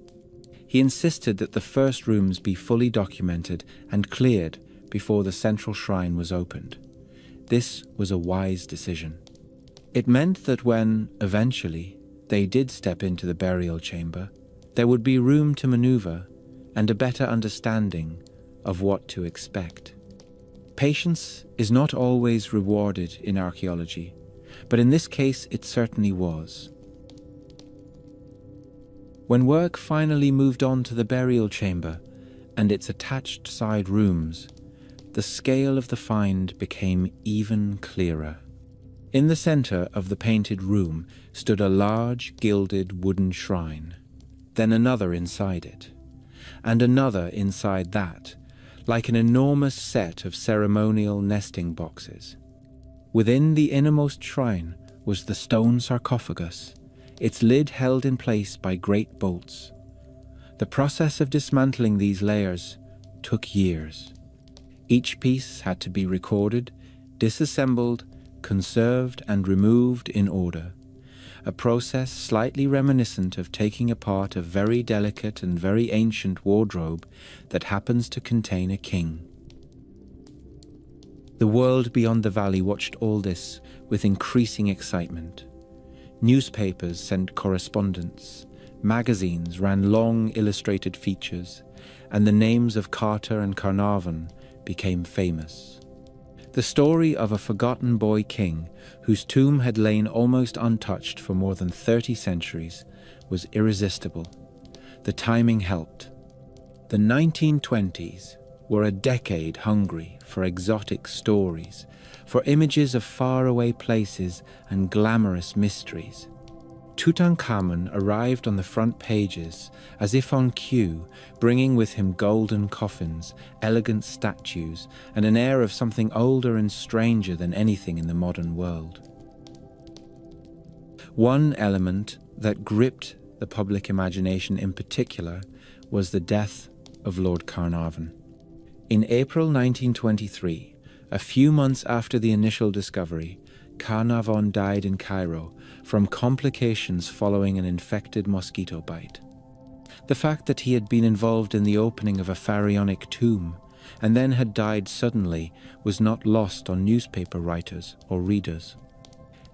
He insisted that the first rooms be fully documented and cleared before the central shrine was opened. This was a wise decision. It meant that when, eventually, they did step into the burial chamber, there would be room to maneuver and a better understanding of what to expect. Patience is not always rewarded in archaeology, but in this case it certainly was. When work finally moved on to the burial chamber and its attached side rooms, the scale of the find became even clearer. In the center of the painted room stood a large gilded wooden shrine, then another inside it, and another inside that, like an enormous set of ceremonial nesting boxes. Within the innermost shrine was the stone sarcophagus, its lid held in place by great bolts. The process of dismantling these layers took years. Each piece had to be recorded, disassembled, conserved and removed in order, a process slightly reminiscent of taking apart a very delicate and very ancient wardrobe that happens to contain a king. The world beyond the valley watched all this with increasing excitement. Newspapers sent correspondence, magazines ran long illustrated features, and the names of Carter and Carnarvon became famous. The story of a forgotten boy king whose tomb had lain almost untouched for more than 30 centuries was irresistible. The timing helped. The 1920s were a decade hungry for exotic stories, for images of faraway places and glamorous mysteries. Tutankhamun arrived on the front pages as if on cue, bringing with him golden coffins, elegant statues, and an air of something older and stranger than anything in the modern world. One element that gripped the public imagination in particular was the death of Lord Carnarvon. In April 1923, a few months after the initial discovery, Carnarvon died in Cairo from complications following an infected mosquito bite. The fact that he had been involved in the opening of a pharaonic tomb and then had died suddenly was not lost on newspaper writers or readers.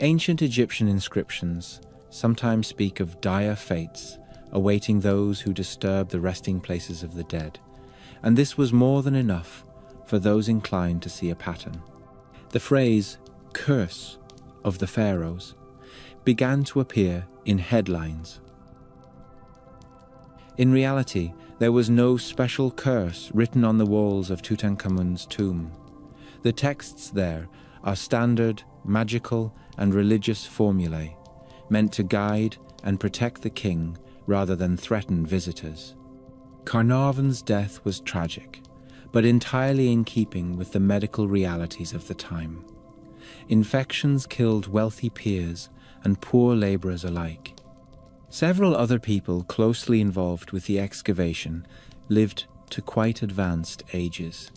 Ancient Egyptian inscriptions sometimes speak of dire fates awaiting those who disturb the resting places of the dead, and this was more than enough for those inclined to see a pattern. The phrase "curse of the pharaohs" began to appear in headlines. In reality, there was no special curse written on the walls of Tutankhamun's tomb. The texts there are standard, magical, and religious formulae, meant to guide and protect the king rather than threaten visitors. Carnarvon's death was tragic, but entirely in keeping with the medical realities of the time. Infections killed wealthy peers and poor labourers alike. Several other people closely involved with the excavation lived to quite advanced ages.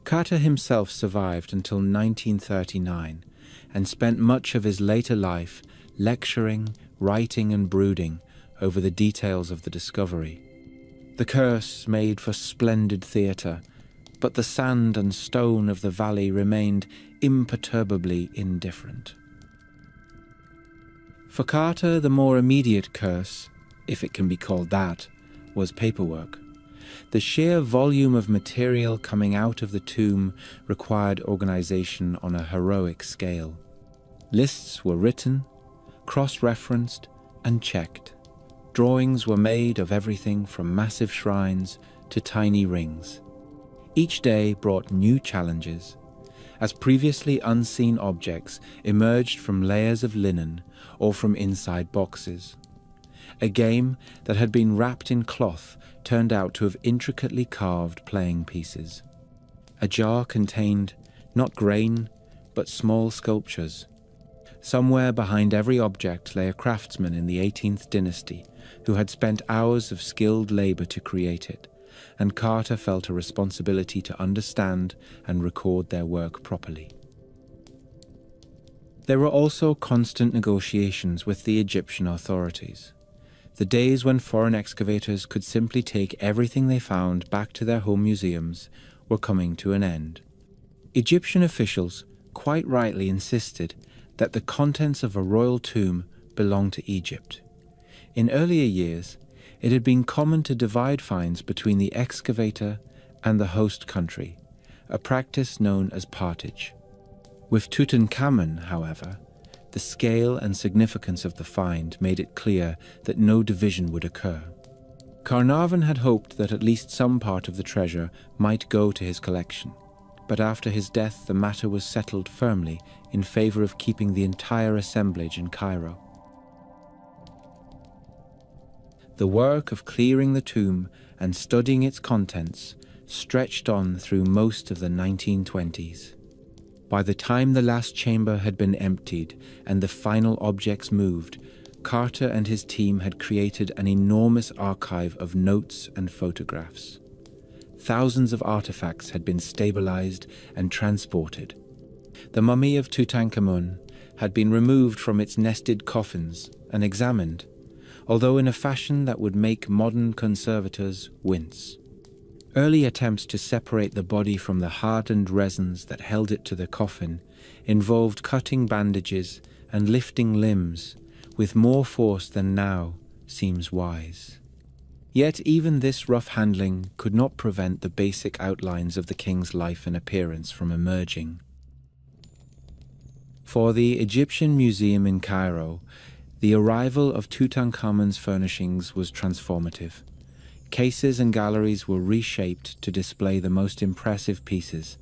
Carter himself survived until 1939 and spent much of his later life lecturing, writing and brooding over the details of the discovery. The curse made for splendid theatre, but the sand and stone of the valley remained imperturbably indifferent. For Carter, the more immediate curse, if it can be called that, was paperwork. The sheer volume of material coming out of the tomb required organization on a heroic scale. Lists were written, cross-referenced, and checked. Drawings were made of everything from massive shrines to tiny rings. Each day brought new challenges, as previously unseen objects emerged from layers of linen or from inside boxes. A game that had been wrapped in cloth turned out to have intricately carved playing pieces. A jar contained not grain, but small sculptures. Somewhere behind every object lay a craftsman in the 18th dynasty who had spent hours of skilled labor to create it, and Carter felt a responsibility to understand and record their work properly. There were also constant negotiations with the Egyptian authorities. The days when foreign excavators could simply take everything they found back to their home museums were coming to an end. Egyptian officials quite rightly insisted that the contents of a royal tomb belonged to Egypt. In earlier years, it had been common to divide finds between the excavator and the host country, a practice known as partage. With Tutankhamun, however, the scale and significance of the find made it clear that no division would occur. Carnarvon had hoped that at least some part of the treasure might go to his collection, but after his death the matter was settled firmly in favor of keeping the entire assemblage in Cairo. The work of clearing the tomb and studying its contents stretched on through most of the 1920s. By the time the last chamber had been emptied and the final objects moved, Carter and his team had created an enormous archive of notes and photographs. Thousands of artifacts had been stabilized and transported. The mummy of Tutankhamun had been removed from its nested coffins and examined, although in a fashion that would make modern conservators wince. Early attempts to separate the body from the hardened resins that held it to the coffin involved cutting bandages and lifting limbs with more force than now seems wise. Yet even this rough handling could not prevent the basic outlines of the king's life and appearance from emerging. For the Egyptian Museum in Cairo, the arrival of Tutankhamun's furnishings was transformative. Cases and galleries were reshaped to display the most impressive pieces.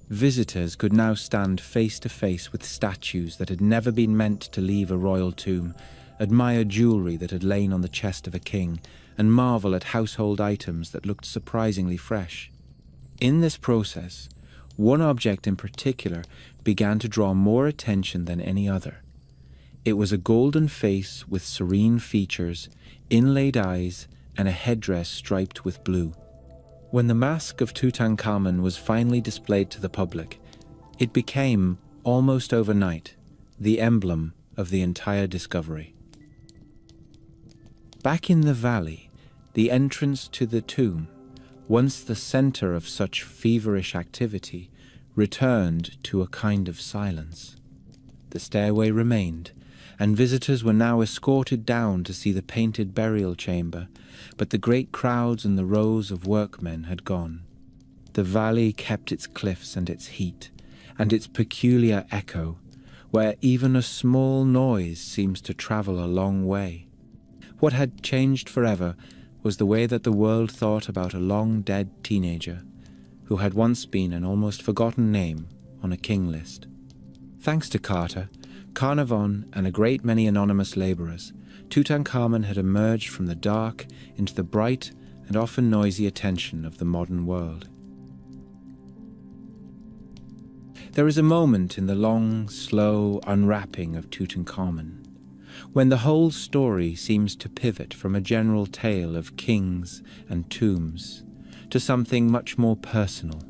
Visitors could now stand face to face with statues that had never been meant to leave a royal tomb, admire jewelry that had lain on the chest of a king, and marvel at household items that looked surprisingly fresh. In this process, one object in particular began to draw more attention than any other. It was a golden face with serene features, inlaid eyes, and a headdress striped with blue. When the mask of Tutankhamun was finally displayed to the public, it became, almost overnight, the emblem of the entire discovery. Back in the valley, the entrance to the tomb, once the center of such feverish activity, returned to a kind of silence. The stairway remained, and visitors were now escorted down to see the painted burial chamber, but the great crowds and the rows of workmen had gone. The valley kept its cliffs and its heat, and its peculiar echo, where even a small noise seems to travel a long way. What had changed forever was the way that the world thought about a long-dead teenager, who had once been an almost forgotten name on a king list. Thanks to Carter, Carnarvon, and a great many anonymous labourers, Tutankhamun had emerged from the dark into the bright and often noisy attention of the modern world. There is a moment in the long, slow unwrapping of Tutankhamun, when the whole story seems to pivot from a general tale of kings and tombs to something much more personal.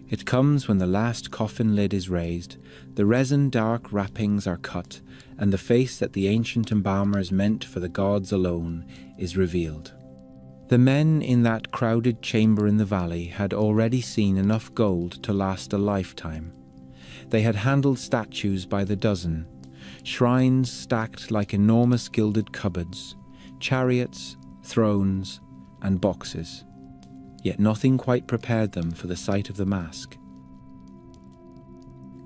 It comes when the last coffin lid is raised, the resin-dark wrappings are cut, and the face that the ancient embalmers meant for the gods alone is revealed. The men in that crowded chamber in the valley had already seen enough gold to last a lifetime. They had handled statues by the dozen, shrines stacked like enormous gilded cupboards, chariots, thrones, and boxes. Yet nothing quite prepared them for the sight of the mask.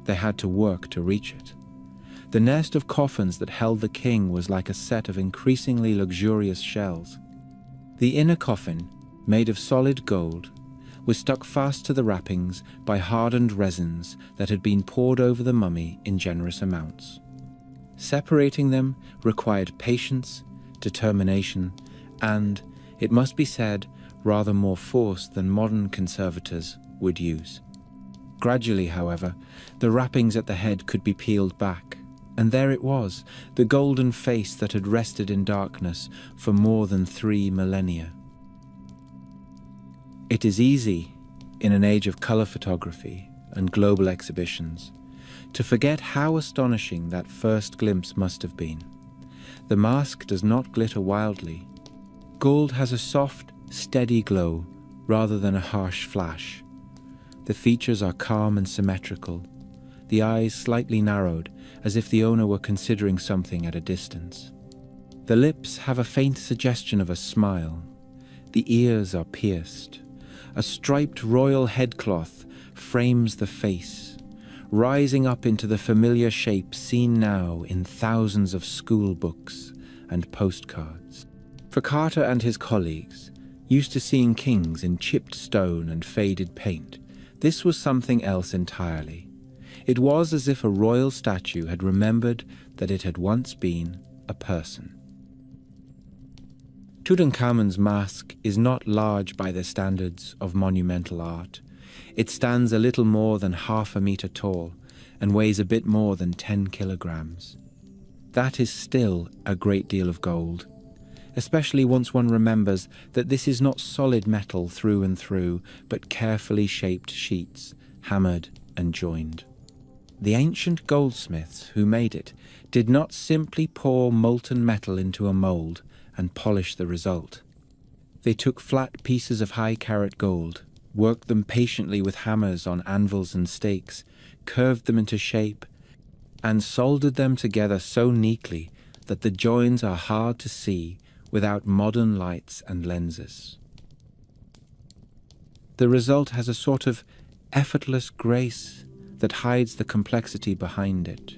They had to work to reach it. The nest of coffins that held the king was like a set of increasingly luxurious shells. The inner coffin, made of solid gold, was stuck fast to the wrappings by hardened resins that had been poured over the mummy in generous amounts. Separating them required patience, determination, and, it must be said, rather more force than modern conservators would use. Gradually, however, the wrappings at the head could be peeled back, and there it was, the golden face that had rested in darkness for more than 3 millennia. It is easy, in an age of colour photography and global exhibitions, to forget how astonishing that first glimpse must have been. The mask does not glitter wildly. Gold has a soft, steady glow rather than a harsh flash. The features are calm and symmetrical, the eyes slightly narrowed as if the owner were considering something at a distance. The lips have a faint suggestion of a smile. The ears are pierced. A striped royal headcloth frames the face, rising up into the familiar shape seen now in thousands of school books and postcards. For Carter and his colleagues, used to seeing kings in chipped stone and faded paint, this was something else entirely. It was as if a royal statue had remembered that it had once been a person. Tutankhamun's mask is not large by the standards of monumental art. It stands a little more than 1/2 meter tall and weighs a bit more than 10 kilograms. That is still a great deal of gold, especially once one remembers that this is not solid metal through and through, but carefully shaped sheets, hammered and joined. The ancient goldsmiths who made it did not simply pour molten metal into a mold and polish the result. They took flat pieces of high-carat gold, worked them patiently with hammers on anvils and stakes, curved them into shape, and soldered them together so neatly that the joins are hard to see without modern lights and lenses. The result has a sort of effortless grace that hides the complexity behind it.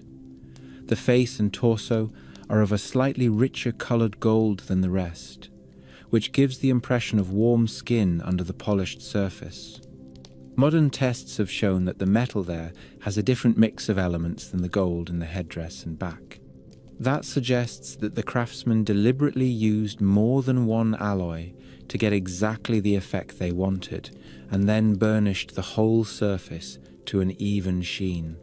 The face and torso are of a slightly richer coloured gold than the rest, which gives the impression of warm skin under the polished surface. Modern tests have shown that the metal there has a different mix of elements than the gold in the headdress and back. That suggests that the craftsmen deliberately used more than one alloy to get exactly the effect they wanted, and then burnished the whole surface to an even sheen.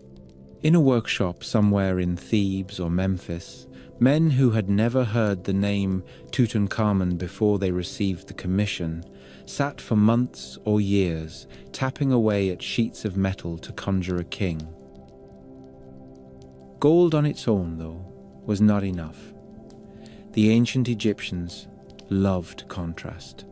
In a workshop somewhere in Thebes or Memphis, men who had never heard the name Tutankhamun before they received the commission sat for months or years tapping away at sheets of metal to conjure a king. Gold on its own, though, was not enough. The ancient Egyptians loved contrast.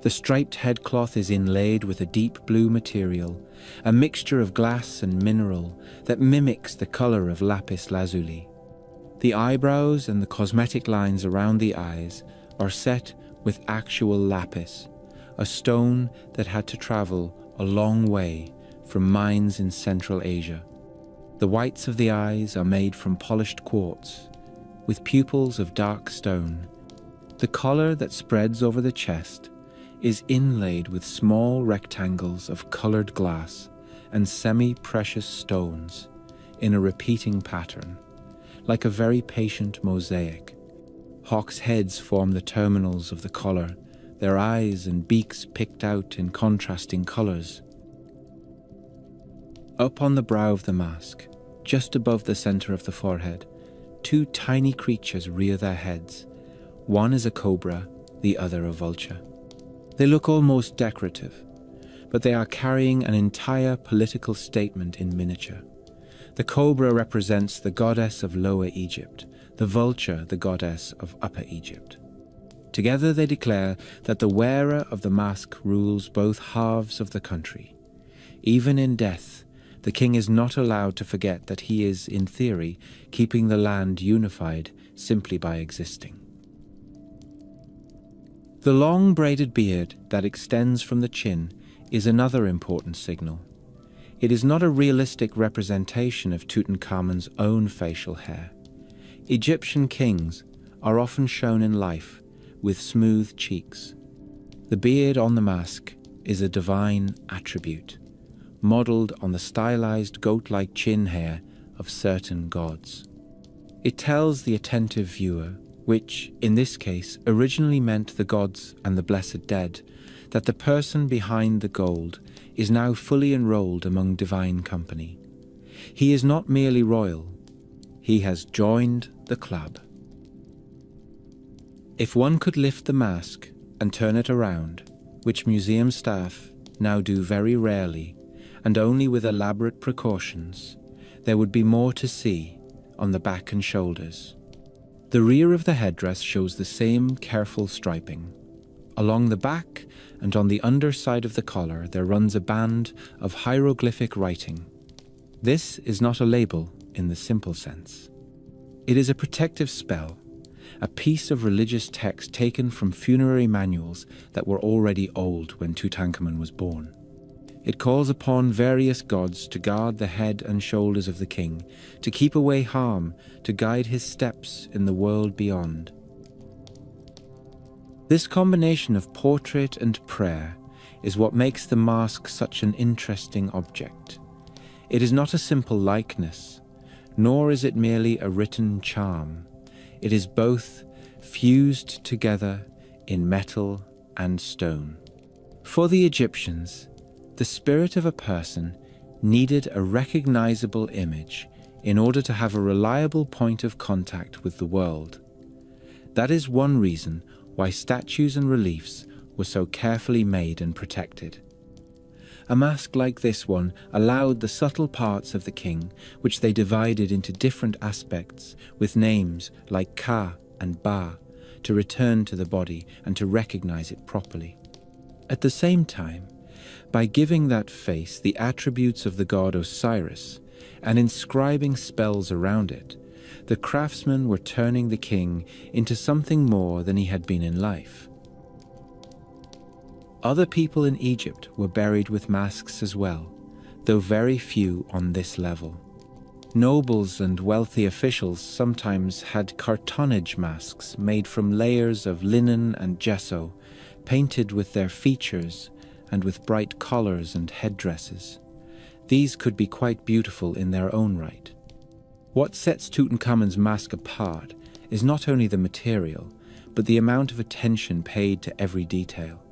The striped headcloth is inlaid with a deep blue material, a mixture of glass and mineral that mimics the color of lapis lazuli. The eyebrows and the cosmetic lines around the eyes are set with actual lapis, a stone that had to travel a long way from mines in Central Asia. The whites of the eyes are made from polished quartz, with pupils of dark stone. The collar that spreads over the chest is inlaid with small rectangles of colored glass and semi-precious stones in a repeating pattern, like a very patient mosaic. Hawks' heads form the terminals of the collar, their eyes and beaks picked out in contrasting colors. Up on the brow of the mask, just above the center of the forehead, two tiny creatures rear their heads. One is a cobra, the other a vulture. They look almost decorative, but they are carrying an entire political statement in miniature. The cobra represents the goddess of Lower Egypt, the vulture the goddess of Upper Egypt. Together they declare that the wearer of the mask rules both halves of the country. Even in death, the king is not allowed to forget that he is, in theory, keeping the land unified simply by existing. The long braided beard that extends from the chin is another important signal. It is not a realistic representation of Tutankhamun's own facial hair. Egyptian kings are often shown in life with smooth cheeks. The beard on the mask is a divine attribute, modeled on the stylized goat-like chin hair of certain gods. It tells the attentive viewer, which, in this case, originally meant the gods and the blessed dead, that the person behind the gold is now fully enrolled among divine company. He is not merely royal, he has joined the club. If one could lift the mask and turn it around, which museum staff now do very rarely and only with elaborate precautions, there would be more to see on the back and shoulders. The rear of the headdress shows the same careful striping. Along the back and on the underside of the collar there runs a band of hieroglyphic writing. This is not a label in the simple sense. It is a protective spell, a piece of religious text taken from funerary manuals that were already old when Tutankhamun was born. It calls upon various gods to guard the head and shoulders of the king, to keep away harm, to guide his steps in the world beyond. This combination of portrait and prayer is what makes the mask such an interesting object. It is not a simple likeness, nor is it merely a written charm. It is both fused together in metal and stone. For the Egyptians, the spirit of a person needed a recognizable image in order to have a reliable point of contact with the world. That is one reason why statues and reliefs were so carefully made and protected. A mask like this one allowed the subtle parts of the king, which they divided into different aspects with names like Ka and Ba, to return to the body and to recognize it properly. At the same time, by giving that face the attributes of the god Osiris and inscribing spells around it, the craftsmen were turning the king into something more than he had been in life. Other people in Egypt were buried with masks as well, though very few on this level. Nobles and wealthy officials sometimes had cartonnage masks made from layers of linen and gesso, painted with their features and with bright collars and headdresses. These could be quite beautiful in their own right. What sets Tutankhamun's mask apart is not only the material, but the amount of attention paid to every detail.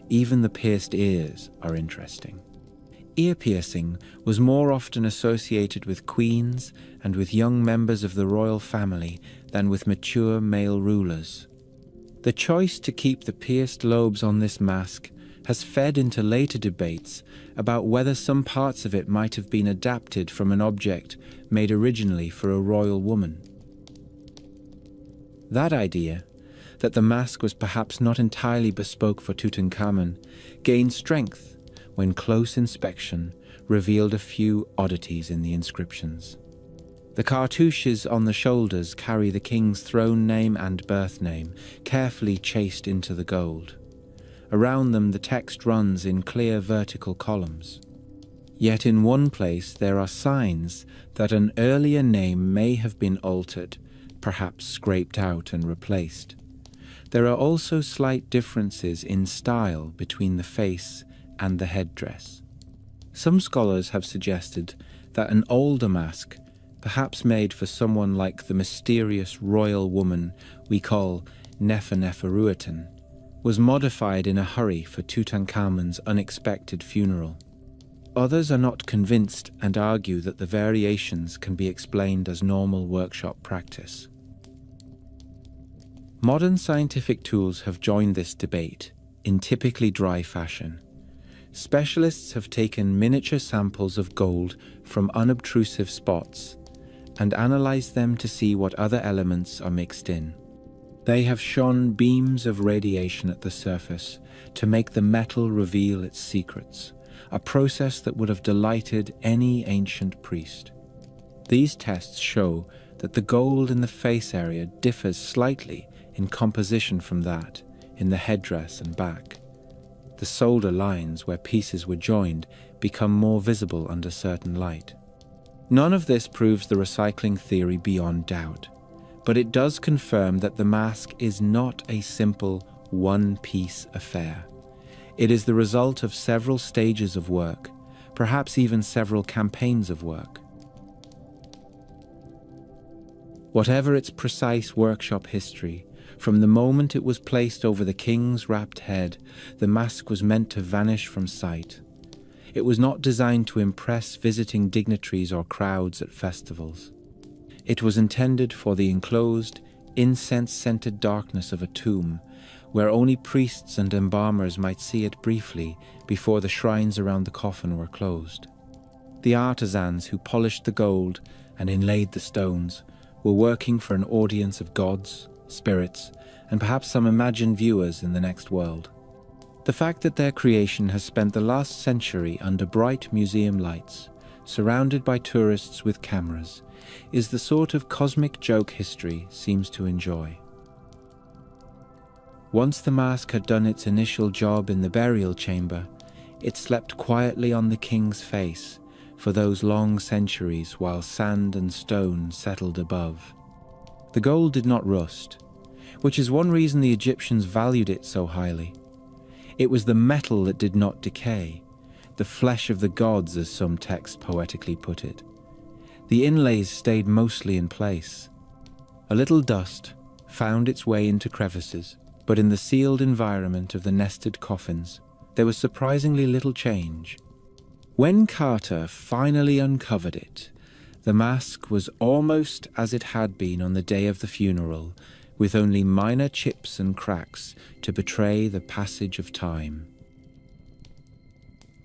Even the pierced ears are interesting. Ear piercing was more often associated with queens and with young members of the royal family than with mature male rulers. The choice to keep the pierced lobes on this mask has fed into later debates about whether some parts of it might have been adapted from an object made originally for a royal woman. That idea, that the mask was perhaps not entirely bespoke for Tutankhamun, gained strength when close inspection revealed a few oddities in the inscriptions. The cartouches on the shoulders carry the king's throne name and birth name, carefully chased into the gold. Around them the text runs in clear vertical columns. Yet in one place there are signs that an earlier name may have been altered, perhaps scraped out and replaced. There are also slight differences in style between the face and the headdress. Some scholars have suggested that an older mask, perhaps made for someone like the mysterious royal woman we call Neferneferuiten, was modified in a hurry for Tutankhamun's unexpected funeral. Others are not convinced and argue that the variations can be explained as normal workshop practice. Modern scientific tools have joined this debate in typically dry fashion. Specialists have taken miniature samples of gold from unobtrusive spots and analyzed them to see what other elements are mixed in. They have shone beams of radiation at the surface to make the metal reveal its secrets, a process that would have delighted any ancient priest. These tests show that the gold in the face area differs slightly in composition from that in the headdress and back. The solder lines where pieces were joined become more visible under certain light. None of this proves the recycling theory beyond doubt, but it does confirm that the mask is not a simple one-piece affair. It is the result of several stages of work, perhaps even several campaigns of work. Whatever its precise workshop history, from the moment it was placed over the king's wrapped head, the mask was meant to vanish from sight. It was not designed to impress visiting dignitaries or crowds at festivals. It was intended for the enclosed, incense-scented darkness of a tomb, where only priests and embalmers might see it briefly before the shrines around the coffin were closed. The artisans who polished the gold and inlaid the stones were working for an audience of gods, spirits, and perhaps some imagined viewers in the next world. The fact that their creation has spent the last century under bright museum lights, surrounded by tourists with cameras, is the sort of cosmic joke history seems to enjoy. Once the mask had done its initial job in the burial chamber, it slept quietly on the king's face for those long centuries while sand and stone settled above. The gold did not rust, which is one reason the Egyptians valued it so highly. It was the metal that did not decay, the flesh of the gods, as some texts poetically put it. The inlays stayed mostly in place. A little dust found its way into crevices, but in the sealed environment of the nested coffins, there was surprisingly little change. When Carter finally uncovered it, the mask was almost as it had been on the day of the funeral, with only minor chips and cracks to betray the passage of time.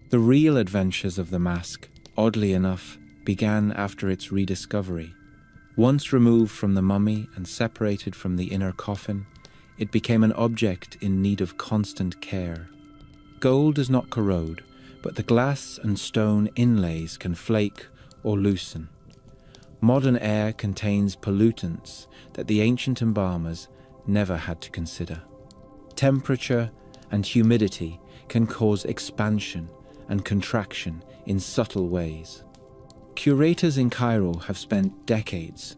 The real adventures of the mask, oddly enough, began after its rediscovery. Once removed from the mummy and separated from the inner coffin, it became an object in need of constant care. Gold does not corrode, but the glass and stone inlays can flake or loosen. Modern air contains pollutants that the ancient embalmers never had to consider. Temperature and humidity can cause expansion and contraction in subtle ways. Curators in Cairo have spent decades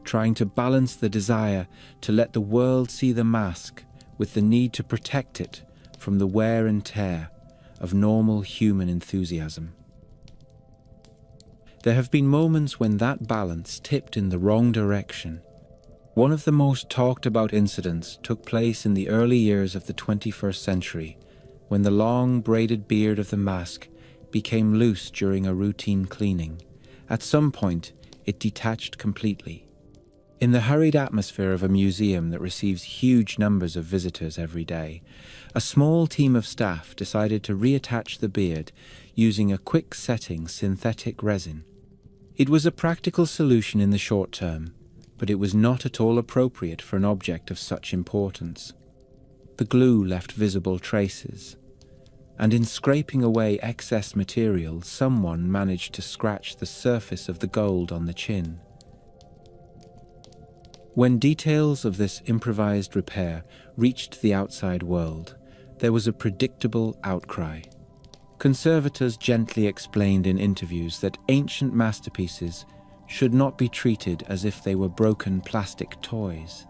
trying to balance the desire to let the world see the mask with the need to protect it from the wear and tear of normal human enthusiasm. There have been moments when that balance tipped in the wrong direction. One of the most talked about incidents took place in the early years of the 21st century, when the long braided beard of the mask became loose during a routine cleaning. At some point, it detached completely. In the hurried atmosphere of a museum that receives huge numbers of visitors every day, a small team of staff decided to reattach the beard using a quick-setting synthetic resin. It was a practical solution in the short term, but it was not at all appropriate for an object of such importance. The glue left visible traces, and in scraping away excess material, someone managed to scratch the surface of the gold on the chin. When details of this improvised repair reached the outside world, there was a predictable outcry. Conservators gently explained in interviews that ancient masterpieces should not be treated as if they were broken plastic toys.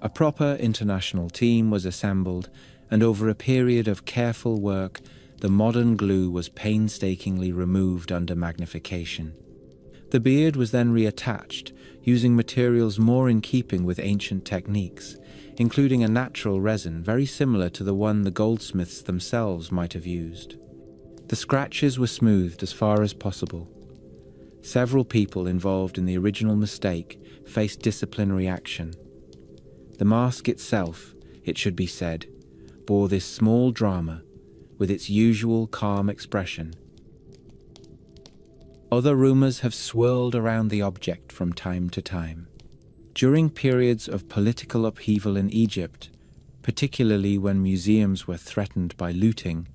A proper international team was assembled, and over a period of careful work, the modern glue was painstakingly removed under magnification. The beard was then reattached, using materials more in keeping with ancient techniques, including a natural resin very similar to the one the goldsmiths themselves might have used. The scratches were smoothed as far as possible. Several people involved in the original mistake faced disciplinary action. The mask itself, it should be said, bore this small drama with its usual calm expression. Other rumors have swirled around the object from time to time. During periods of political upheaval in Egypt, particularly when museums were threatened by looting,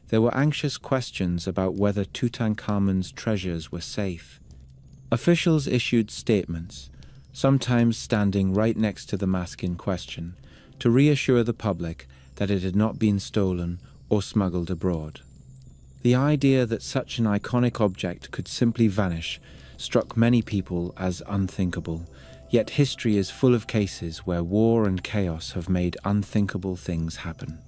there were anxious questions about whether Tutankhamun's treasures were safe. Officials issued statements, sometimes standing right next to the mask in question, to reassure the public that it had not been stolen or smuggled abroad. The idea that such an iconic object could simply vanish struck many people as unthinkable, yet history is full of cases where war and chaos have made unthinkable things happen.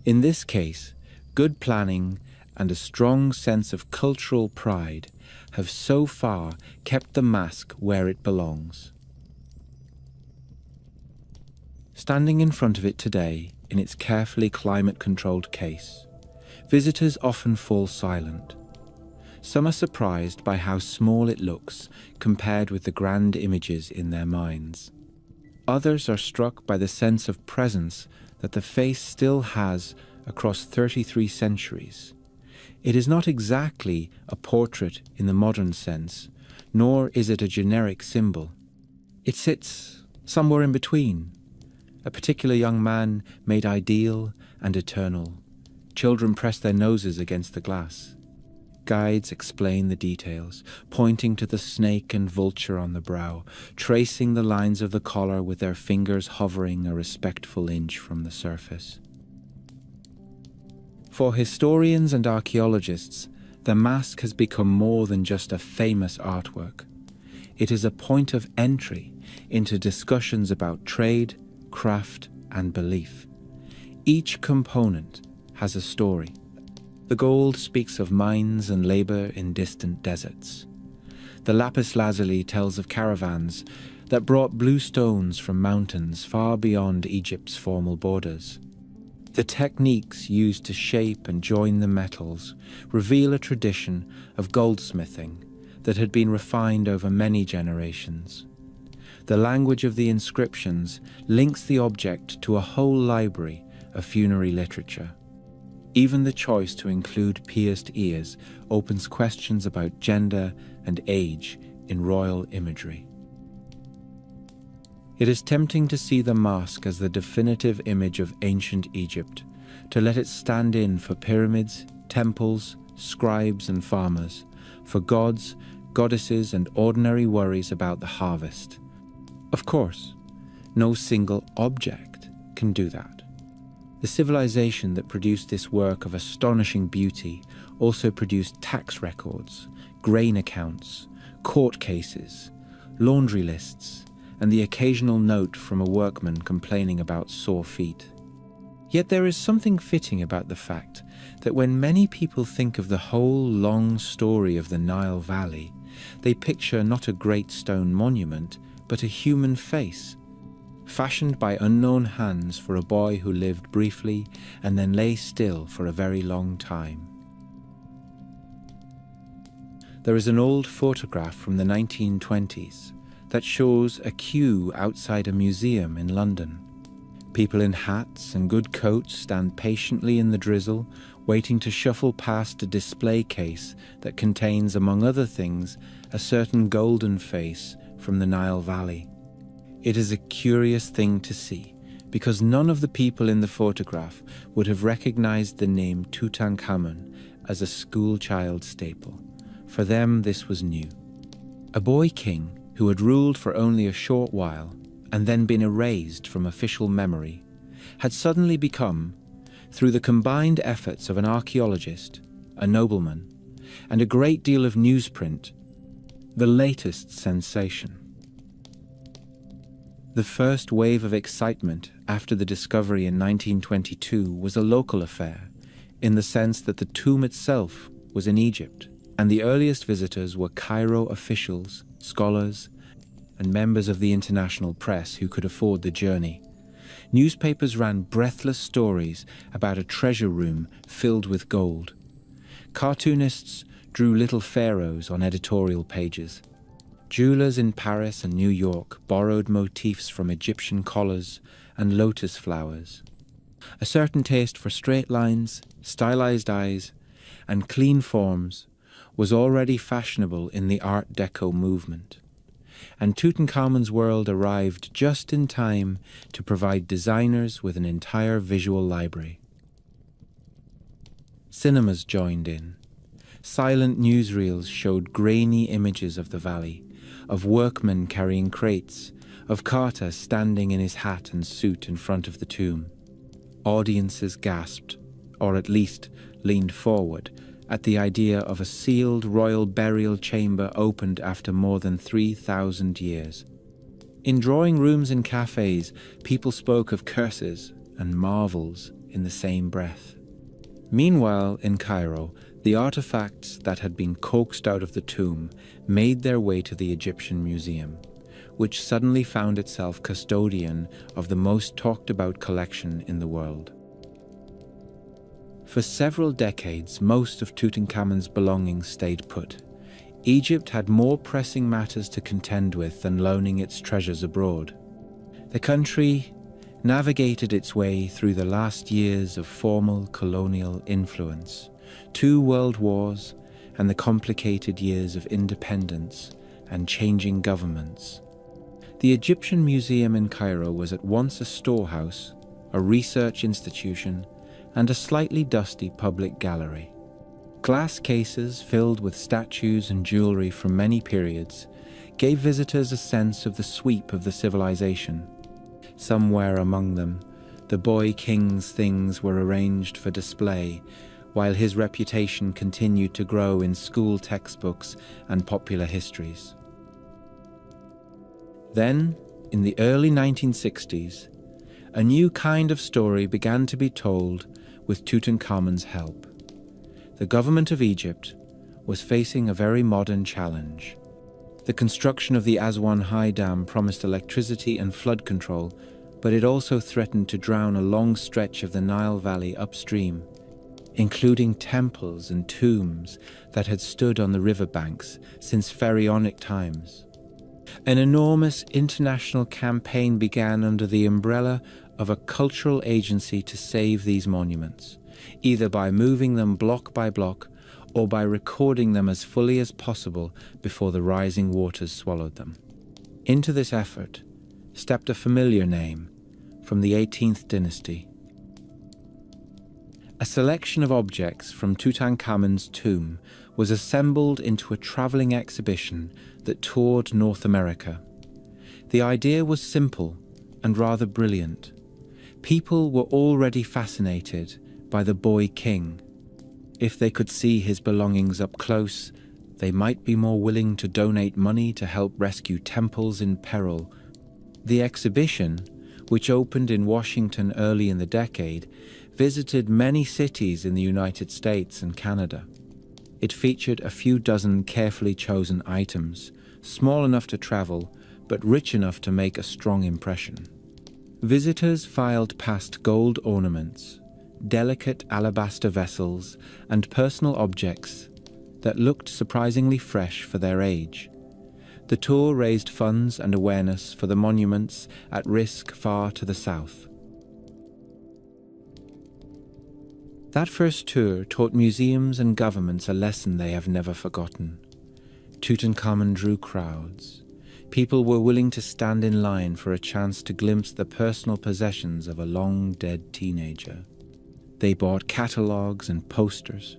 In this case, good planning and a strong sense of cultural pride have so far kept the mask where it belongs. Standing in front of it today, in its carefully climate-controlled case, visitors often fall silent. Some are surprised by how small it looks compared with the grand images in their minds. Others are struck by the sense of presence that the face still has across 33 centuries. It is not exactly a portrait in the modern sense, nor is it a generic symbol. It sits somewhere in between. A particular young man made ideal and eternal. Children press their noses against the glass. Guides explain the details, pointing to the snake and vulture on the brow, tracing the lines of the collar with their fingers hovering a respectful inch from the surface. For historians and archaeologists, the mask has become more than just a famous artwork. It is a point of entry into discussions about trade, craft, and belief. Each component has a story. The gold speaks of mines and labor in distant deserts. The lapis lazuli tells of caravans that brought blue stones from mountains far beyond Egypt's formal borders. The techniques used to shape and join the metals reveal a tradition of goldsmithing that had been refined over many generations. The language of the inscriptions links the object to a whole library of funerary literature. Even the choice to include pierced ears opens questions about gender and age in royal imagery. It is tempting to see the mask as the definitive image of ancient Egypt, to let it stand in for pyramids, temples, scribes and farmers, for gods, goddesses and ordinary worries about the harvest. Of course, no single object can do that. The civilization that produced this work of astonishing beauty also produced tax records, grain accounts, court cases, laundry lists, and the occasional note from a workman complaining about sore feet. Yet there is something fitting about the fact that when many people think of the whole long story of the Nile Valley, they picture not a great stone monument, but a human face, fashioned by unknown hands for a boy who lived briefly and then lay still for a very long time. There is an old photograph from the 1920s that shows a queue outside a museum in London. People in hats and good coats stand patiently in the drizzle, waiting to shuffle past a display case that contains, among other things, a certain golden face from the Nile Valley. It is a curious thing to see, because none of the people in the photograph would have recognized the name Tutankhamun as a schoolchild staple. For them, this was new. A boy king who had ruled for only a short while and then been erased from official memory had suddenly become, through the combined efforts of an archaeologist, a nobleman, and a great deal of newsprint, the latest sensation. The first wave of excitement after the discovery in 1922 was a local affair, in the sense that the tomb itself was in Egypt, and the earliest visitors were Cairo officials, scholars, and members of the international press who could afford the journey. Newspapers ran breathless stories about a treasure room filled with gold. Cartoonists drew little pharaohs on editorial pages. Jewelers in Paris and New York borrowed motifs from Egyptian collars and lotus flowers. A certain taste for straight lines, stylized eyes, and clean forms was already fashionable in the Art Deco movement, and Tutankhamun's world arrived just in time to provide designers with an entire visual library. Cinemas joined in. Silent newsreels showed grainy images of the valley, of workmen carrying crates, of Carter standing in his hat and suit in front of the tomb. Audiences gasped, or at least leaned forward, at the idea of a sealed royal burial chamber opened after more than 3,000 years. In drawing rooms and cafes, people spoke of curses and marvels in the same breath. Meanwhile, in Cairo, the artifacts that had been coaxed out of the tomb made their way to the Egyptian Museum, which suddenly found itself custodian of the most talked about collection in the world. For several decades, most of Tutankhamun's belongings stayed put. Egypt had more pressing matters to contend with than loaning its treasures abroad. The country navigated its way through the last years of formal colonial influence, 2 world wars, and the complicated years of independence and changing governments. The Egyptian Museum in Cairo was at once a storehouse, a research institution, and a slightly dusty public gallery. Glass cases filled with statues and jewelry from many periods gave visitors a sense of the sweep of the civilization. Somewhere among them, the boy king's things were arranged for display, while his reputation continued to grow in school textbooks and popular histories. Then, in the early 1960s, a new kind of story began to be told with Tutankhamun's help. The government of Egypt was facing a very modern challenge. The construction of the Aswan High Dam promised electricity and flood control, but it also threatened to drown a long stretch of the Nile Valley upstream, including temples and tombs that had stood on the riverbanks since pharaonic times. An enormous international campaign began under the umbrella of a cultural agency to save these monuments, either by moving them block by block or by recording them as fully as possible before the rising waters swallowed them. Into this effort stepped a familiar name from the 18th dynasty. A selection of objects from Tutankhamun's tomb was assembled into a traveling exhibition that toured North America. The idea was simple and rather brilliant. People were already fascinated by the boy king. If they could see his belongings up close, they might be more willing to donate money to help rescue temples in peril. The exhibition, which opened in Washington early in the decade, visited many cities in the United States and Canada. It featured a few dozen carefully chosen items, small enough to travel, but rich enough to make a strong impression. Visitors filed past gold ornaments, delicate alabaster vessels, and personal objects that looked surprisingly fresh for their age. The tour raised funds and awareness for the monuments at risk far to the south. That first tour taught museums and governments a lesson they have never forgotten. Tutankhamun drew crowds. People were willing to stand in line for a chance to glimpse the personal possessions of a long-dead teenager. They bought catalogues and posters.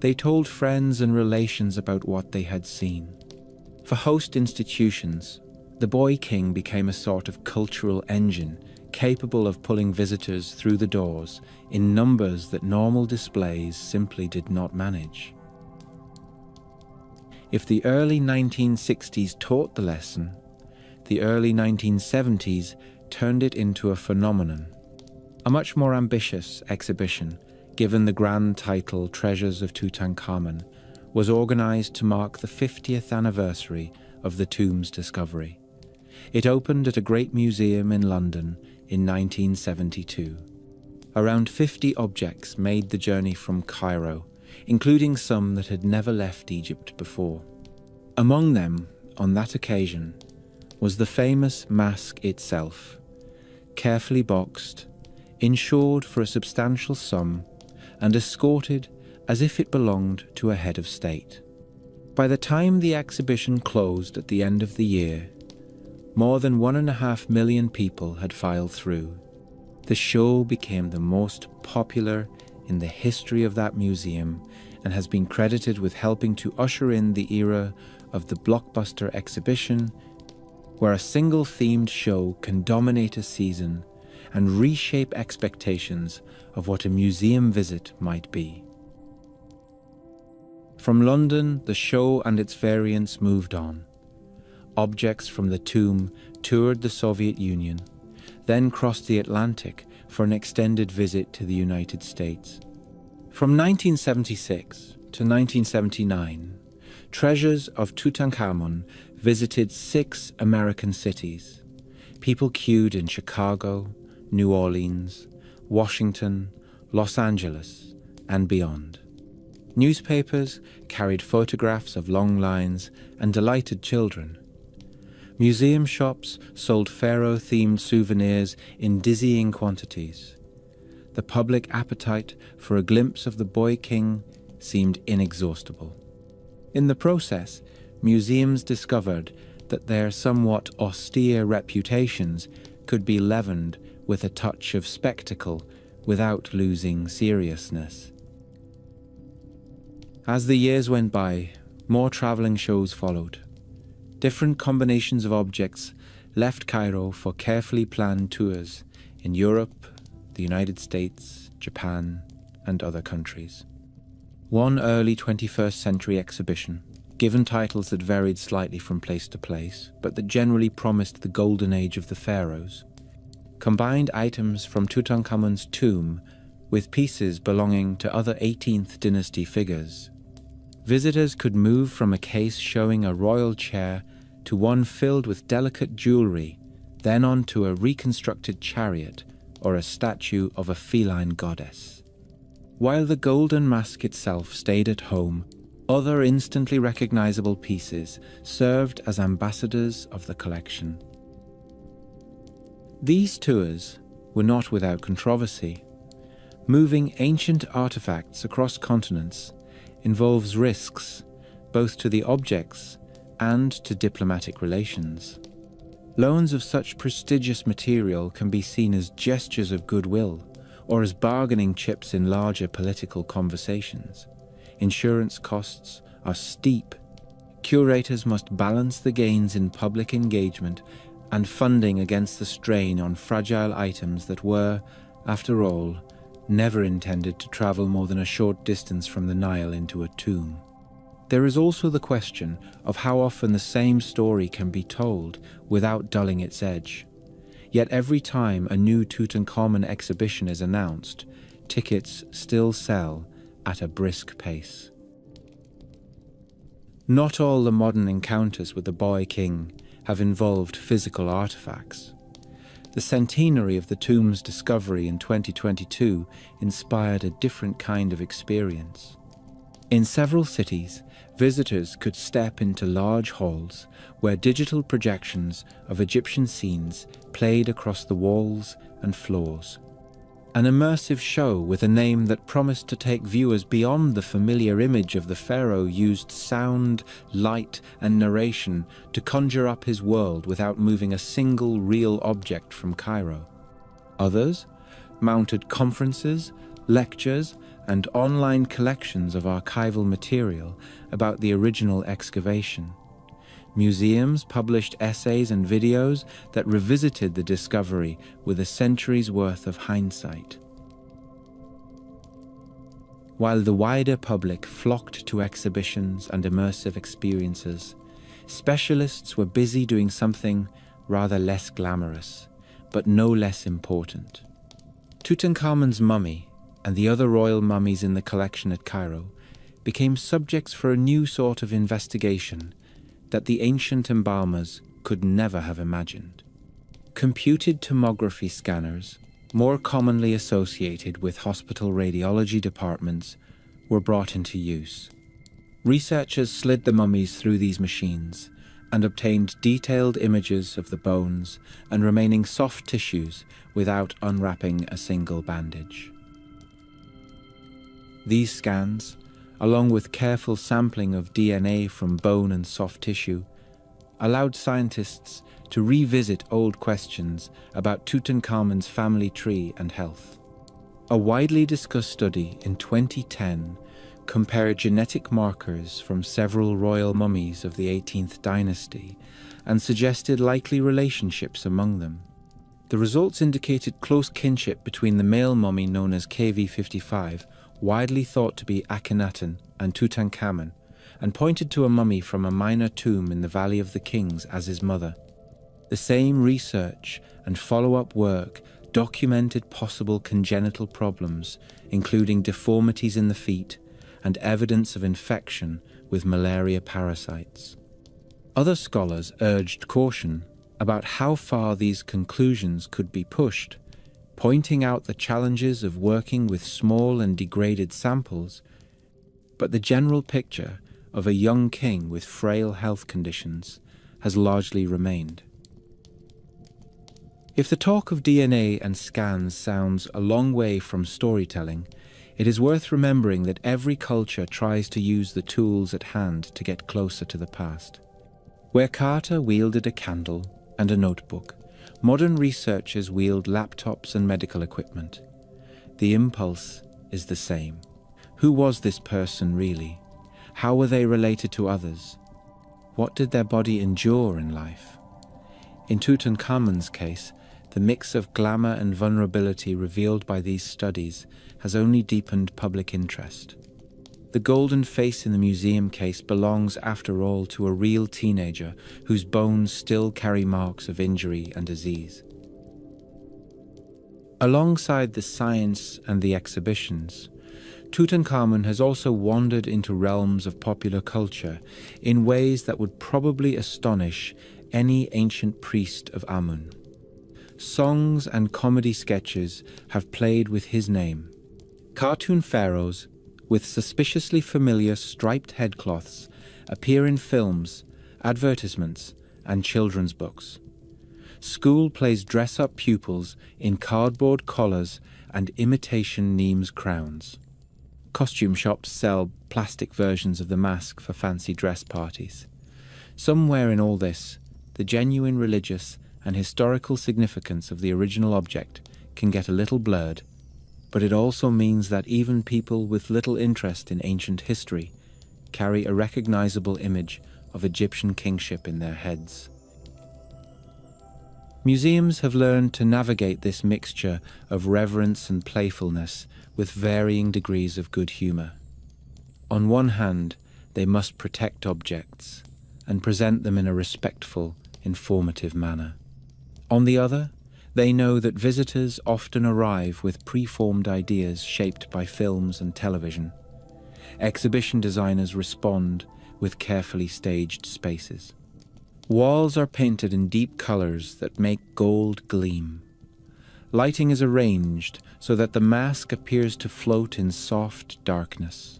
They told friends and relations about what they had seen. For host institutions, the Boy King became a sort of cultural engine capable of pulling visitors through the doors in numbers that normal displays simply did not manage. If the early 1960s taught the lesson, the early 1970s turned it into a phenomenon. A much more ambitious exhibition, given the grand title Treasures of Tutankhamun, was organised to mark the 50th anniversary of the tomb's discovery. It opened at a great museum in London in 1972. Around 50 objects made the journey from Cairo, including some that had never left Egypt before. Among them, on that occasion, was the famous mask itself, carefully boxed, insured for a substantial sum, and escorted as if it belonged to a head of state. By the time the exhibition closed at the end of the year, more than 1.5 million people had filed through. The show became the most popular in the history of that museum and has been credited with helping to usher in the era of the blockbuster exhibition, where a single themed show can dominate a season and reshape expectations of what a museum visit might be. From London, the show and its variants moved on. Objects from the tomb toured the Soviet Union, then crossed the Atlantic for an extended visit to the United States. From 1976 to 1979, Treasures of Tutankhamun visited 6 American cities. People queued in Chicago, New Orleans, Washington, Los Angeles, and beyond. Newspapers carried photographs of long lines and delighted children. Museum shops sold pharaoh-themed souvenirs in dizzying quantities. The public appetite for a glimpse of the Boy King seemed inexhaustible. In the process, museums discovered that their somewhat austere reputations could be leavened with a touch of spectacle without losing seriousness. As the years went by, more travelling shows followed. Different combinations of objects left Cairo for carefully planned tours in Europe, the United States, Japan, and other countries. One early 21st century exhibition, given titles that varied slightly from place to place, but that generally promised the golden age of the pharaohs, combined items from Tutankhamun's tomb with pieces belonging to other 18th dynasty figures. Visitors could move from a case showing a royal chair to one filled with delicate jewellery, then on to a reconstructed chariot or a statue of a feline goddess. While the golden mask itself stayed at home, other instantly recognisable pieces served as ambassadors of the collection. These tours were not without controversy. Moving ancient artefacts across continents involves risks, both to the objects and to diplomatic relations. Loans of such prestigious material can be seen as gestures of goodwill or as bargaining chips in larger political conversations. Insurance costs are steep. Curators must balance the gains in public engagement and funding against the strain on fragile items that were, after all, never intended to travel more than a short distance from the Nile into a tomb. There is also the question of how often the same story can be told without dulling its edge. Yet every time a new Tutankhamun exhibition is announced, tickets still sell at a brisk pace. Not all the modern encounters with the Boy King have involved physical artifacts. The centenary of the tomb's discovery in 2022 inspired a different kind of experience. In several cities, Visitors could step into large halls where digital projections of Egyptian scenes played across the walls and floors. An immersive show with a name that promised to take viewers beyond the familiar image of the pharaoh used sound, light, and narration to conjure up his world without moving a single real object from Cairo. Others mounted conferences, lectures, and online collections of archival material about the original excavation. Museums published essays and videos that revisited the discovery with a century's worth of hindsight. While the wider public flocked to exhibitions and immersive experiences, specialists were busy doing something rather less glamorous, but no less important. Tutankhamun's mummy and the other royal mummies in the collection at Cairo became subjects for a new sort of investigation that the ancient embalmers could never have imagined. Computed tomography scanners, more commonly associated with hospital radiology departments, were brought into use. Researchers slid the mummies through these machines and obtained detailed images of the bones and remaining soft tissues without unwrapping a single bandage. These scans, along with careful sampling of DNA from bone and soft tissue, allowed scientists to revisit old questions about Tutankhamun's family tree and health. A widely discussed study in 2010 compared genetic markers from several royal mummies of the 18th dynasty and suggested likely relationships among them. The results indicated close kinship between the male mummy known as KV55, widely thought to be Akhenaten, and Tutankhamun, and pointed to a mummy from a minor tomb in the Valley of the Kings as his mother. The same research and follow-up work documented possible congenital problems, including deformities in the feet and evidence of infection with malaria parasites. Other scholars urged caution about how far these conclusions could be pushed, pointing out the challenges of working with small and degraded samples, but the general picture of a young king with frail health conditions has largely remained. If the talk of DNA and scans sounds a long way from storytelling, it is worth remembering that every culture tries to use the tools at hand to get closer to the past. Where Carter wielded a candle and a notebook, modern researchers wield laptops and medical equipment. The impulse is the same. Who was this person really? How were they related to others? What did their body endure in life? In Tutankhamun's case, the mix of glamour and vulnerability revealed by these studies has only deepened public interest. The golden face in the museum case belongs, after all, to a real teenager whose bones still carry marks of injury and disease. Alongside the science and the exhibitions, Tutankhamun has also wandered into realms of popular culture in ways that would probably astonish any ancient priest of Amun. Songs and comedy sketches have played with his name. Cartoon pharaohs with suspiciously familiar striped headcloths appear in films, advertisements, and children's books. School plays dress up pupils in cardboard collars and imitation Nemes crowns. Costume shops sell plastic versions of the mask for fancy dress parties. Somewhere in all this, the genuine religious and historical significance of the original object can get a little blurred, but it also means that even people with little interest in ancient history carry a recognizable image of Egyptian kingship in their heads. Museums have learned to navigate this mixture of reverence and playfulness with varying degrees of good humor. On one hand, they must protect objects and present them in a respectful, informative manner. On the other, they know that visitors often arrive with preformed ideas shaped by films and television. Exhibition designers respond with carefully staged spaces. Walls are painted in deep colors that make gold gleam. Lighting is arranged so that the mask appears to float in soft darkness.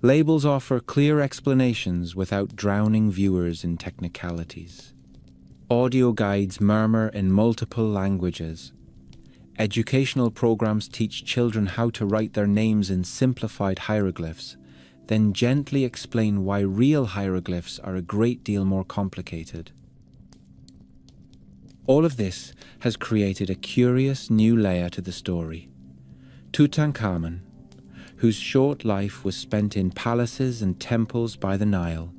Labels offer clear explanations without drowning viewers in technicalities. Audio guides murmur in multiple languages. Educational programs teach children how to write their names in simplified hieroglyphs, then gently explain why real hieroglyphs are a great deal more complicated. All of this has created a curious new layer to the story. Tutankhamun, whose short life was spent in palaces and temples by the Nile,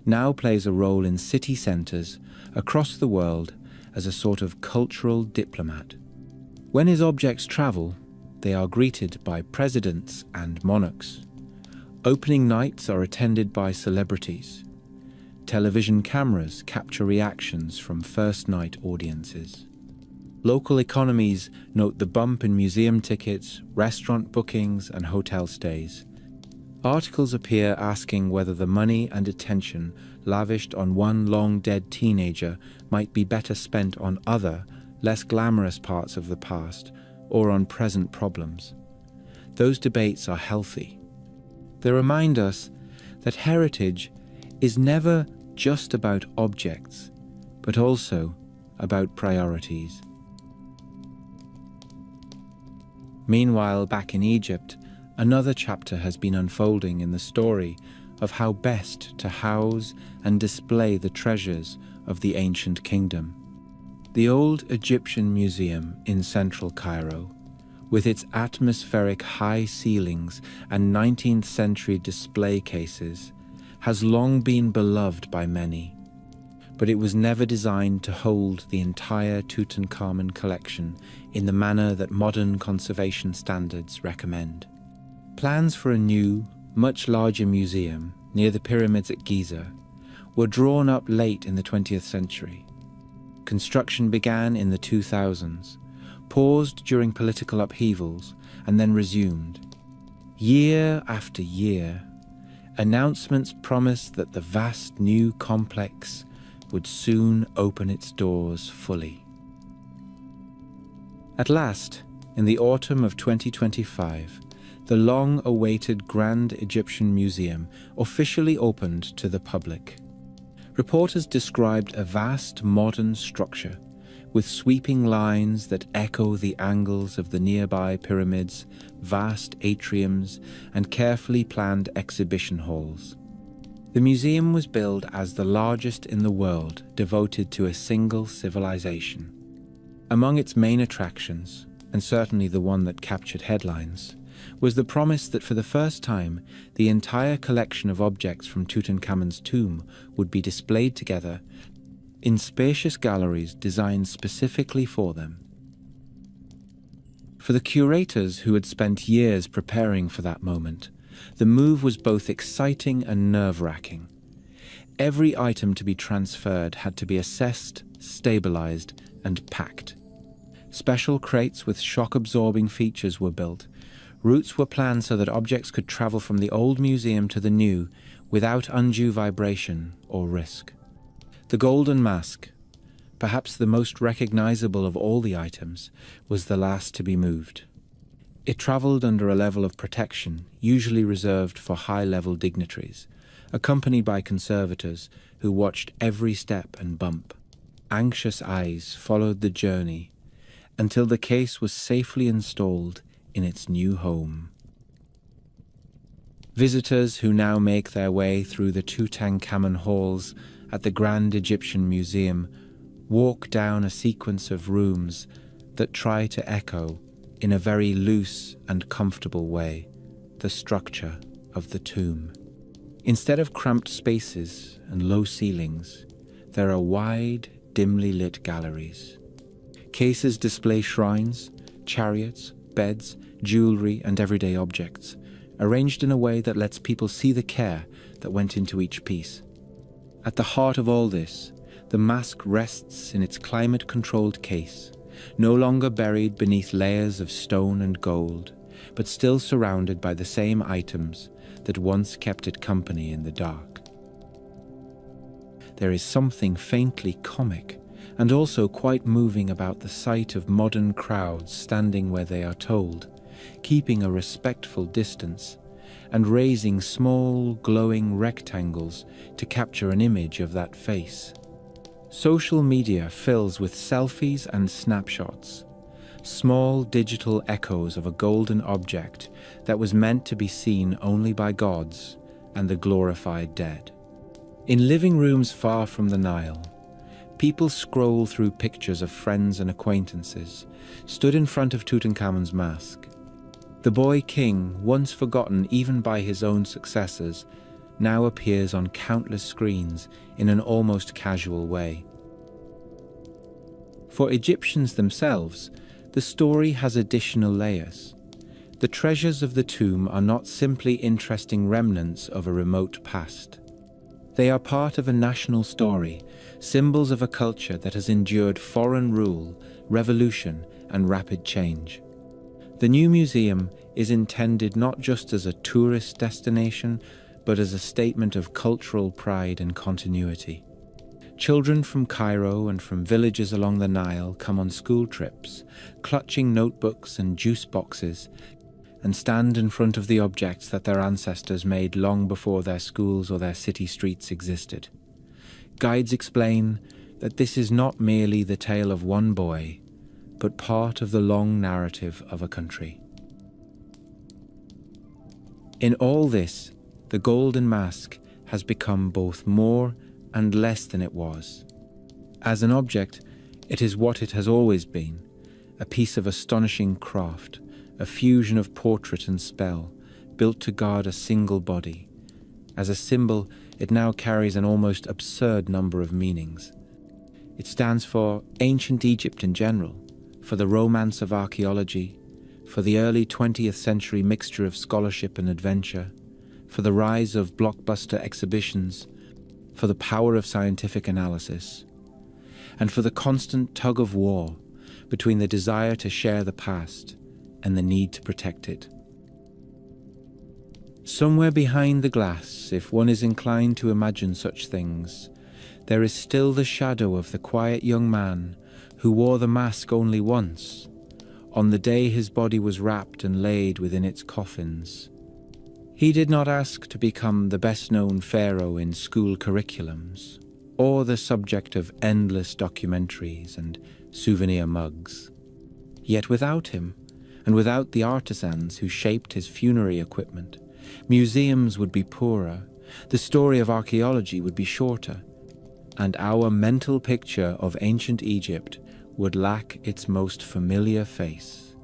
now plays a role in city centres across the world as a sort of cultural diplomat. When his objects travel, they are greeted by presidents and monarchs. Opening nights are attended by celebrities. Television cameras capture reactions from first-night audiences. Local economies note the bump in museum tickets, restaurant bookings, and hotel stays. Articles appear asking whether the money and attention lavished on one long-dead teenager might be better spent on other, less glamorous parts of the past, or on present problems. Those debates are healthy. They remind us that heritage is never just about objects, but also about priorities. Meanwhile, back in Egypt, another chapter has been unfolding in the story of how best to house and display the treasures of the ancient kingdom. The old Egyptian Museum in central Cairo, with its atmospheric high ceilings and 19th century display cases, has long been beloved by many, but it was never designed to hold the entire Tutankhamun collection in the manner that modern conservation standards recommend. Plans for a new, much larger museum near the pyramids at Giza were drawn up late in the 20th century. Construction began in the 2000s, paused during political upheavals, and then resumed. Year after year, announcements promised that the vast new complex would soon open its doors fully. At last, in the autumn of 2025, the long-awaited Grand Egyptian Museum officially opened to the public. Reporters described a vast modern structure with sweeping lines that echo the angles of the nearby pyramids, vast atriums, and carefully planned exhibition halls. The museum was billed as the largest in the world devoted to a single civilization. Among its main attractions, and certainly the one that captured headlines, was the promise that for the first time, the entire collection of objects from Tutankhamun's tomb would be displayed together in spacious galleries designed specifically for them. For the curators who had spent years preparing for that moment, the move was both exciting and nerve-wracking. Every item to be transferred had to be assessed, stabilized, and packed. Special crates with shock-absorbing features were built. Routes were planned so that objects could travel from the old museum to the new without undue vibration or risk. The golden mask, perhaps the most recognizable of all the items, was the last to be moved. It traveled under a level of protection usually reserved for high-level dignitaries, accompanied by conservators who watched every step and bump. Anxious eyes followed the journey until the case was safely installed in its new home. Visitors who now make their way through the Tutankhamun halls at the Grand Egyptian Museum walk down a sequence of rooms that try to echo, in a very loose and comfortable way, the structure of the tomb. Instead of cramped spaces and low ceilings, there are wide, dimly lit galleries. Cases display shrines, chariots, beds, jewelry, and everyday objects, arranged in a way that lets people see the care that went into each piece. At the heart of all this, the mask rests in its climate-controlled case, no longer buried beneath layers of stone and gold, but still surrounded by the same items that once kept it company in the dark. There is something faintly comic and also quite moving about the sight of modern crowds standing where they are told, keeping a respectful distance, and raising small, glowing rectangles to capture an image of that face. Social media fills with selfies and snapshots, small digital echoes of a golden object that was meant to be seen only by gods and the glorified dead. In living rooms far from the Nile, people scroll through pictures of friends and acquaintances stood in front of Tutankhamun's mask. The boy king, once forgotten even by his own successors, now appears on countless screens in an almost casual way. For Egyptians themselves, the story has additional layers. The treasures of the tomb are not simply interesting remnants of a remote past. They are part of a national story, symbols of a culture that has endured foreign rule, revolution, and rapid change. The new museum is intended not just as a tourist destination, but as a statement of cultural pride and continuity. Children from Cairo and from villages along the Nile come on school trips, clutching notebooks and juice boxes, and stand in front of the objects that their ancestors made long before their schools or their city streets existed. Guides explain that this is not merely the tale of one boy, but part of the long narrative of a country. In all this, the golden mask has become both more and less than it was. As an object, it is what it has always been, a piece of astonishing craft, a fusion of portrait and spell, built to guard a single body. As a symbol, it now carries an almost absurd number of meanings. It stands for ancient Egypt in general, for the romance of archaeology, for the early 20th century mixture of scholarship and adventure, for the rise of blockbuster exhibitions, for the power of scientific analysis, and for the constant tug of war between the desire to share the past and the need to protect it. Somewhere behind the glass, if one is inclined to imagine such things, there is still the shadow of the quiet young man who wore the mask only once, on the day his body was wrapped and laid within its coffins. He did not ask to become the best-known pharaoh in school curriculums, or the subject of endless documentaries and souvenir mugs. Yet without him, and without the artisans who shaped his funerary equipment, museums would be poorer, the story of archaeology would be shorter, and our mental picture of ancient Egypt would lack its most familiar face.